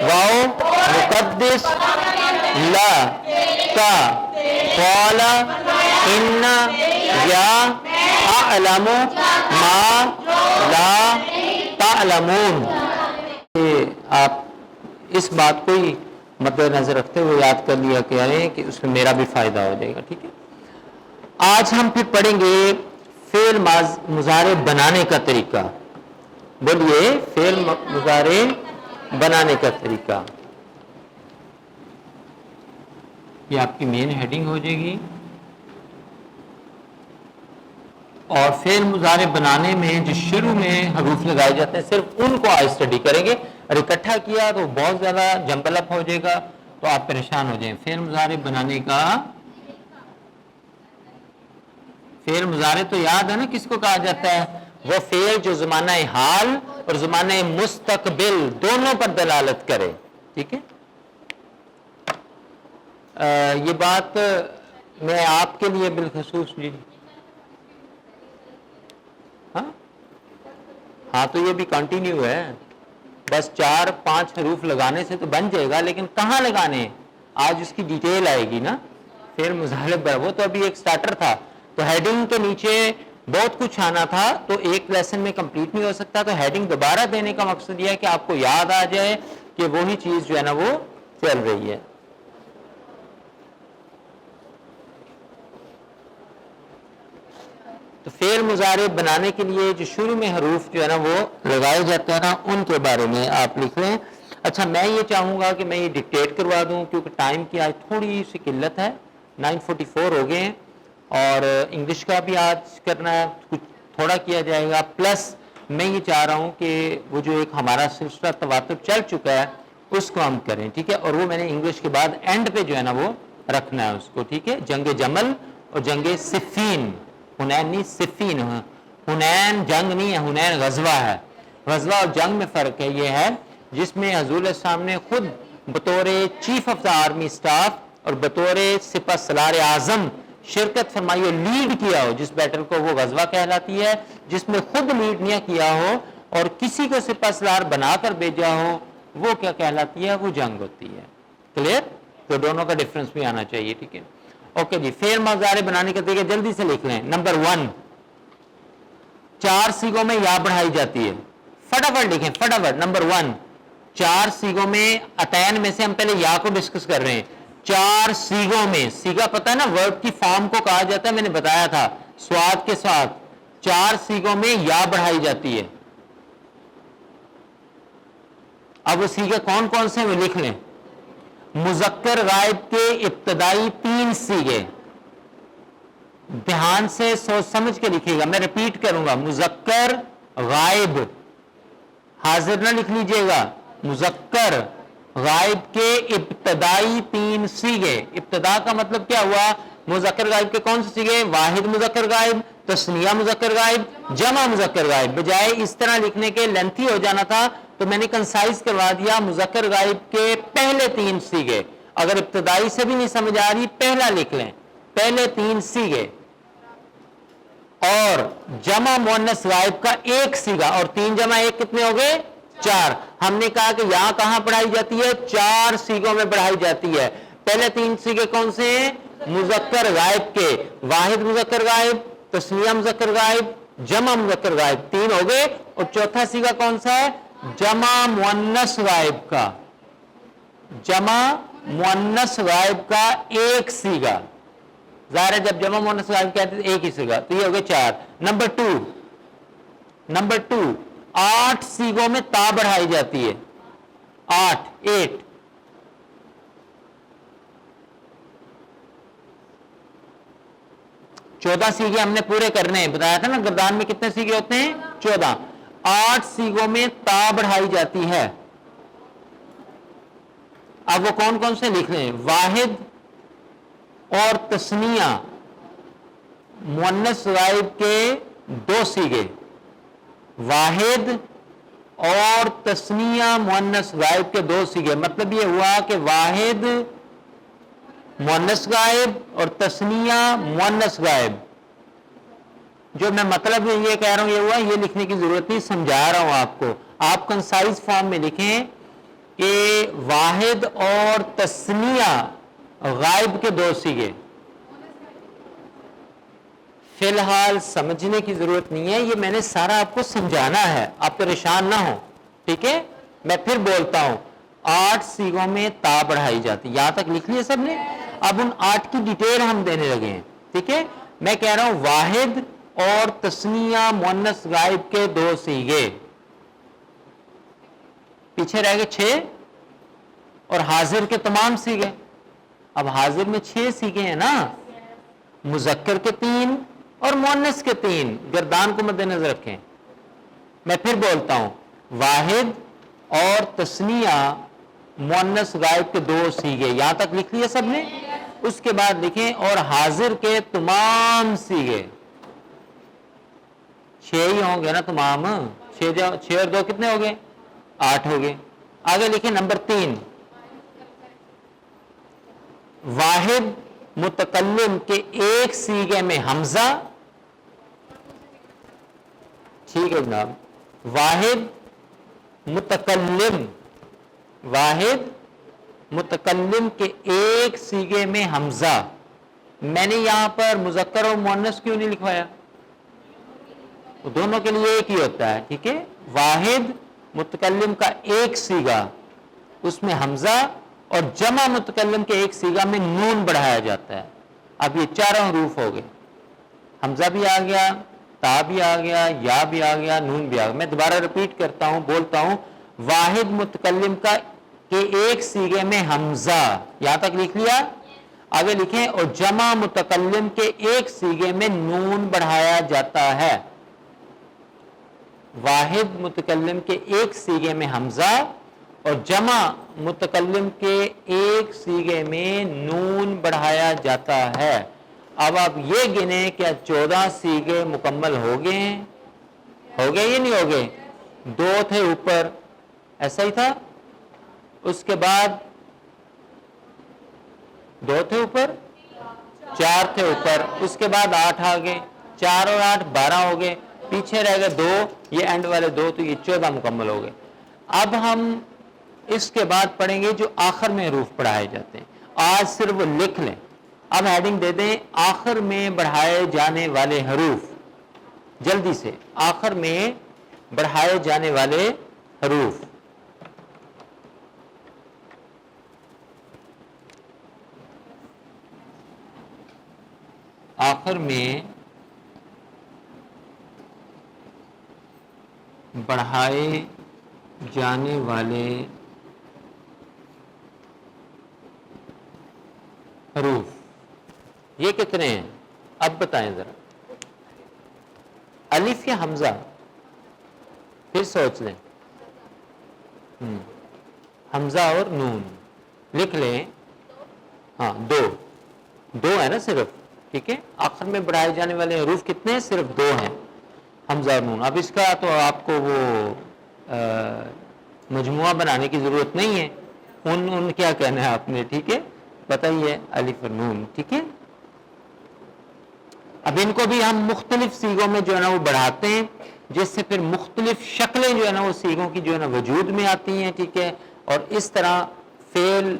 واو مقدس لا کا قال ان یا اعلم ما لا تعلمون. آپ اس بات کو ہی مد نظر رکھتے ہوئے یاد کر لیا کریں کہ اس میں میرا بھی فائدہ ہو جائے گا, ٹھیک ہے. آج ہم پھر پڑھیں گے فعل مضارع بنانے کا طریقہ. بولیے, فعل مضارع بنانے کا طریقہ. یہ آپ کی مین ہیڈنگ ہو جائے گی. اور فعل مضارع بنانے میں جو شروع میں حروف لگائے جاتے ہیں صرف ان کو آج اسٹڈی کریں گے. اور اکٹھا کیا تو بہت زیادہ جمبل اپ ہو جائے گا, تو آپ پریشان ہو جائیں. فعل مضارع بنانے کا, فعل مضارع تو یاد ہے نا کس کو کہا جاتا ہے؟ وہ فعل جو زمانہ حال اور زمانہ مستقبل دونوں پر دلالت کرے, ٹھیک ہے. یہ بات میں آپ کے لیے بالخصوص ہاں تو یہ بھی کنٹینیو ہے. بس 4-5 حروف لگانے سے تو بن جائے گا, لیکن کہاں لگانے آج اس کی ڈیٹیل آئے گی نا. فعل مضارع وہ تو ابھی ایک سٹارٹر تھا, تو ہیڈنگ کے نیچے بہت کچھ آنا تھا, تو ایک لیسن میں کمپلیٹ نہیں ہو سکتا. تو ہیڈنگ دوبارہ دینے کا مقصد یہ ہے کہ آپ کو یاد آ جائے کہ وہی چیز جو ہے نا وہ چل رہی ہے. تو فعل مضارع بنانے کے لیے جو شروع میں حروف جو ہے نا وہ لگائے جاتے ہیں نا, ان کے بارے میں آپ لکھ لیں. اچھا, میں یہ چاہوں گا کہ میں یہ ڈکٹیٹ کروا دوں کیونکہ ٹائم کی آج تھوڑی سی قلت ہے. 9:44 ہو گئے ہیں, اور انگلش کا بھی آج کرنا ہے, کچھ تھوڑا کیا جائے گا. پلس میں یہ چاہ رہا ہوں کہ وہ جو ایک ہمارا سلسلہ تواتر چل چکا ہے اس کو ہم کریں, ٹھیک ہے. اور وہ میں نے انگلش کے بعد اینڈ پہ جو ہے نا وہ رکھنا ہے اس کو, ٹھیک ہے. جنگ جمل اور جنگ صفین, حنین نہیں صفین. حنین جنگ نہیں ہے, حنین غزوہ ہے. غزوہ اور جنگ میں فرق ہے, یہ ہے جس میں حضور السلام نے خود بطور chief of the army staff اور بطور سپہ سالار اعظم شرکت فرمائی ہو، لیڈ کیا ہو جس بیٹل کو، وہ غزوہ کہلاتی ہے. جس میں خود لیڈ نہ کیا ہو اور کسی کو سپہ سالار بنا کر بھیجا ہو، وہ کیا کہلاتی ہے؟ وہ جنگ ہوتی ہے. کلیئر؟ تو دونوں کا ڈفرنس بھی آنا چاہیے. ٹھیک ہے، اوکے جی. فعل مضارع بنانے کا طریقہ جلدی سے لکھ لیں. نمبر 1، 4 صیغوں میں یا بڑھائی جاتی ہے. فٹافٹ لکھیں، فٹافٹ. نمبر 1، 4 صیغوں میں، اتین میں سے ہم پہلے یا کو ڈسکس کر رہے ہیں. 4 صیغوں میں، صیغہ پتہ ہے نا ورب کی فارم کو کہا جاتا ہے، میں نے بتایا تھا سواد کے ساتھ. 4 صیغوں میں یا بڑھائی جاتی ہے. اب وہ صیغے کون کون سے ہیں وہ لکھ لیں. مذکر غائب کے ابتدائی 3 صیغے، دھیان سے سوچ سمجھ کے لکھیے گا، میں ریپیٹ کروں گا. مذکر غائب، حاضر نہ لکھ لیجئے گا. مذکر غائب کے ابتدائی 3 صیغے. ابتدا کا مطلب کیا ہوا؟ مذکر غائب کے کون سے صیغے؟ واحد مذکر غائب، تثنیہ مذکر غائب، جمع مذکر غائب. بجائے اس طرح لکھنے کے لینتھی ہو جانا تھا تو میں نے کنسائز کروا دیا. مذکر غائب کے پہلے 3 صیغے. اگر ابتدائی سے بھی نہیں سمجھ آ رہی، پہلا لکھ لیں، پہلے 3 صیغے. اور جمع مؤنث غائب کا 1 صیغہ، اور 3 جمع 1 کتنے ہو گئے؟ 4. ہم نے کہا کہ یہاں کہاں پڑھائی جاتی ہے؟ 4 صیغوں میں پڑھائی جاتی ہے. پہلے 3 صیغے کون سے ہیں؟ مذکر غائب کے، واحد مذکر غائب، تثنیہ مذکر غائب، جمع مذکر غائب. 3 ہو گئے. اور چوتھا صیغہ کون سا ہے؟ جمع مؤنث غائب کا. جمع مؤنث غائب کا 1 صیغہ. ظاہر ہے جب جمع مؤنث غائب کہتے ہیں 1 ہی صیغہ، تو یہ ہو گئے 4. نمبر 2، 8 صیغوں میں تا بڑھائی جاتی ہے. 8 14 صیغے ہم نے پورے کرنے ہیں، بتایا تھا نا گردان میں کتنے صیغے ہوتے ہیں؟ 14. 8 صیغوں میں تا بڑھائی جاتی ہے. اب وہ کون کون سے لکھ لیں. واحد اور تثنیہ مؤنث غائب کے 2 صیغے. واحد اور تثنیہ مؤنث غائب کے 2 صیغے. مطلب یہ ہوا کہ واحد مؤنث غائب اور تثنیہ مؤنث غائب. جو میں مطلب یہ کہہ رہا ہوں یہ ہوا، یہ لکھنے کی ضرورت نہیں، سمجھا رہا ہوں آپ کو. آپ کنسائز فارم میں لکھیں کہ واحد اور تثنیہ غائب کے 2 صیغے. فی الحال سمجھنے کی ضرورت نہیں ہے، یہ میں نے سارا آپ کو سمجھانا ہے، آپ پریشان نہ ہوں. ٹھیک ہے، میں پھر بولتا ہوں. 8 صیغوں میں تا بڑھائی جاتی. یہاں تک لکھ لیے سب نے؟ اب ان 8 کی ڈیٹیل ہم دینے لگے ہیں. ٹھیک ہے، میں کہہ رہا ہوں واحد اور تثنیہ مؤنث غائب کے 2 صیغے. پیچھے رہ گئے 6، اور حاضر کے تمام صیغے. اب حاضر میں 6 صیغے ہیں نا، مذکر کے 3 اور مؤنث کے 3. گردان کو مد نظر رکھیں. میں پھر بولتا ہوں، واحد اور تثنیہ مؤنث غائب کے 2 صیغے. یہاں تک لکھ لیے سب نے؟ اس کے بعد لکھیں اور حاضر کے تمام صیغے. 6 ہی ہوں گے نا تمام. 6 اور 2 کتنے ہو گئے؟ 8 ہو گئے. آگے لکھیں نمبر 3، واحد متکلم کے 1 صیغے میں حمزہ. ٹھیک ہے جناب. واحد متکلم کے 1 صیغے میں حمزہ. میں نے یہاں پر مذکر اور مؤنث کیوں نہیں لکھوایا؟ دونوں کے لیے ایک ہی ہوتا ہے. ٹھیک ہے، واحد متکلم کا 1 صیغہ، اس میں حمزہ، اور جمع متکلم کے 1 صیغہ میں نون بڑھایا جاتا ہے. اب یہ 4 حروف ہو گئے. حمزہ بھی آ گیا، تا بھی آ گیا، یا بھی آ گیا، نون بھی آ گیا. میں دوبارہ ریپیٹ کرتا ہوں، بولتا ہوں. واحد متکلم کا کے 1 صیغے میں حمزہ. یہاں تک لکھ لیا؟ آگے لکھیں اور جمع متکلم کے 1 صیغے میں نون بڑھایا جاتا ہے. واحد متکلم کے 1 صیغے میں حمزہ اور جمع متکلم کے 1 صیغے میں نون بڑھایا جاتا ہے. اب آپ یہ گنیں کیا 14 صیغے مکمل ہو گئے ہیں؟ ہو گئے یا نہیں ہو گئے؟ 2 تھے اوپر، ایسا ہی تھا. اس کے بعد 2 تھے اوپر, 4 تھے اوپر, اس کے بعد 8 آ گئے, 4 اور 8 12 ہو گئے, پیچھے رہ گئے 2, یہ اینڈ والے 2, تو یہ 14 مکمل ہو گئے. اب ہم اس کے بعد پڑھیں گے جو آخر میں حروف پڑھائے جاتے ہیں. آج صرف وہ لکھ لیں. اب ہیڈنگ دے دیں آخر میں بڑھائے جانے والے حروف. جلدی سے, آخر میں بڑھائے جانے والے حروف. آخر میں بڑھائے جانے والے حروف یہ کتنے ہیں اب بتائیں ذرا. الف یا حمزہ؟ پھر سوچ لیں. حمزہ اور نون لکھ لیں. ہاں, 2 ہے نا صرف. ٹھیک ہے, آخر میں بڑھائے جانے والے حروف کتنے ہیں؟ صرف 2 ہیں, حمزہ اور نون. اب اس کا تو آپ کو وہ مجموعہ بنانے کی ضرورت نہیں ہے. ان کیا کہنا ہے آپ نے, ٹھیک ہے, پتہ ہی ہے, الف اور نون. ٹھیک ہے, اب ان کو بھی ہم مختلف سیغوں میں جو ہے نا وہ بڑھاتے ہیں, جس سے پھر مختلف شکلیں جو ہے نا وہ سیغوں کی جو ہے نا وجود میں آتی ہیں. ٹھیک ہے, اور اس طرح فعل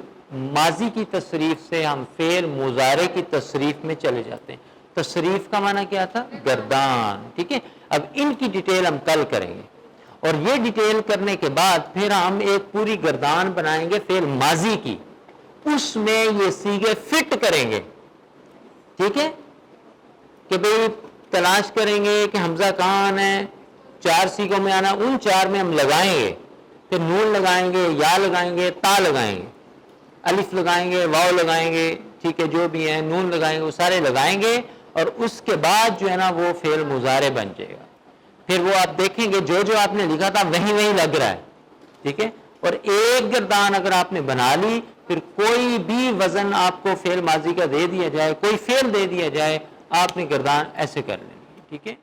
ماضی کی تصریف سے ہم فعل مضارع کی تصریف میں چلے جاتے ہیں. تصریف کا معنی کیا تھا؟ گردان. ٹھیک ہے, اب ان کی ڈیٹیل ہم کل کریں گے, اور یہ ڈیٹیل کرنے کے بعد پھر ہم ایک پوری گردان بنائیں گے فعل ماضی کی, اس میں یہ سیغے فٹ کریں گے. ٹھیک ہے, کہ بھئی تلاش کریں گے کہ حمزہ کہاں آنا ہے, 4 سیغوں میں آنا, ان 4 میں ہم لگائیں گے. پھر نون لگائیں گے, یا لگائیں گے, تا لگائیں گے, الف لگائیں گے, واو لگائیں گے. ٹھیک ہے, جو بھی ہیں نون لگائیں گے, وہ سارے لگائیں گے, اور اس کے بعد جو ہے نا وہ فعل مضارع بن جائے گا. پھر وہ آپ دیکھیں گے جو آپ نے لکھا تھا وہی لگ رہا ہے. ٹھیک ہے, اور ایک گردان اگر آپ نے بنا لی, پھر کوئی بھی وزن آپ کو فعل ماضی کا دے دیا جائے, کوئی فعل دے دیا جائے, آپ نے گردان ایسے کر لیں گے. ٹھیک ہے.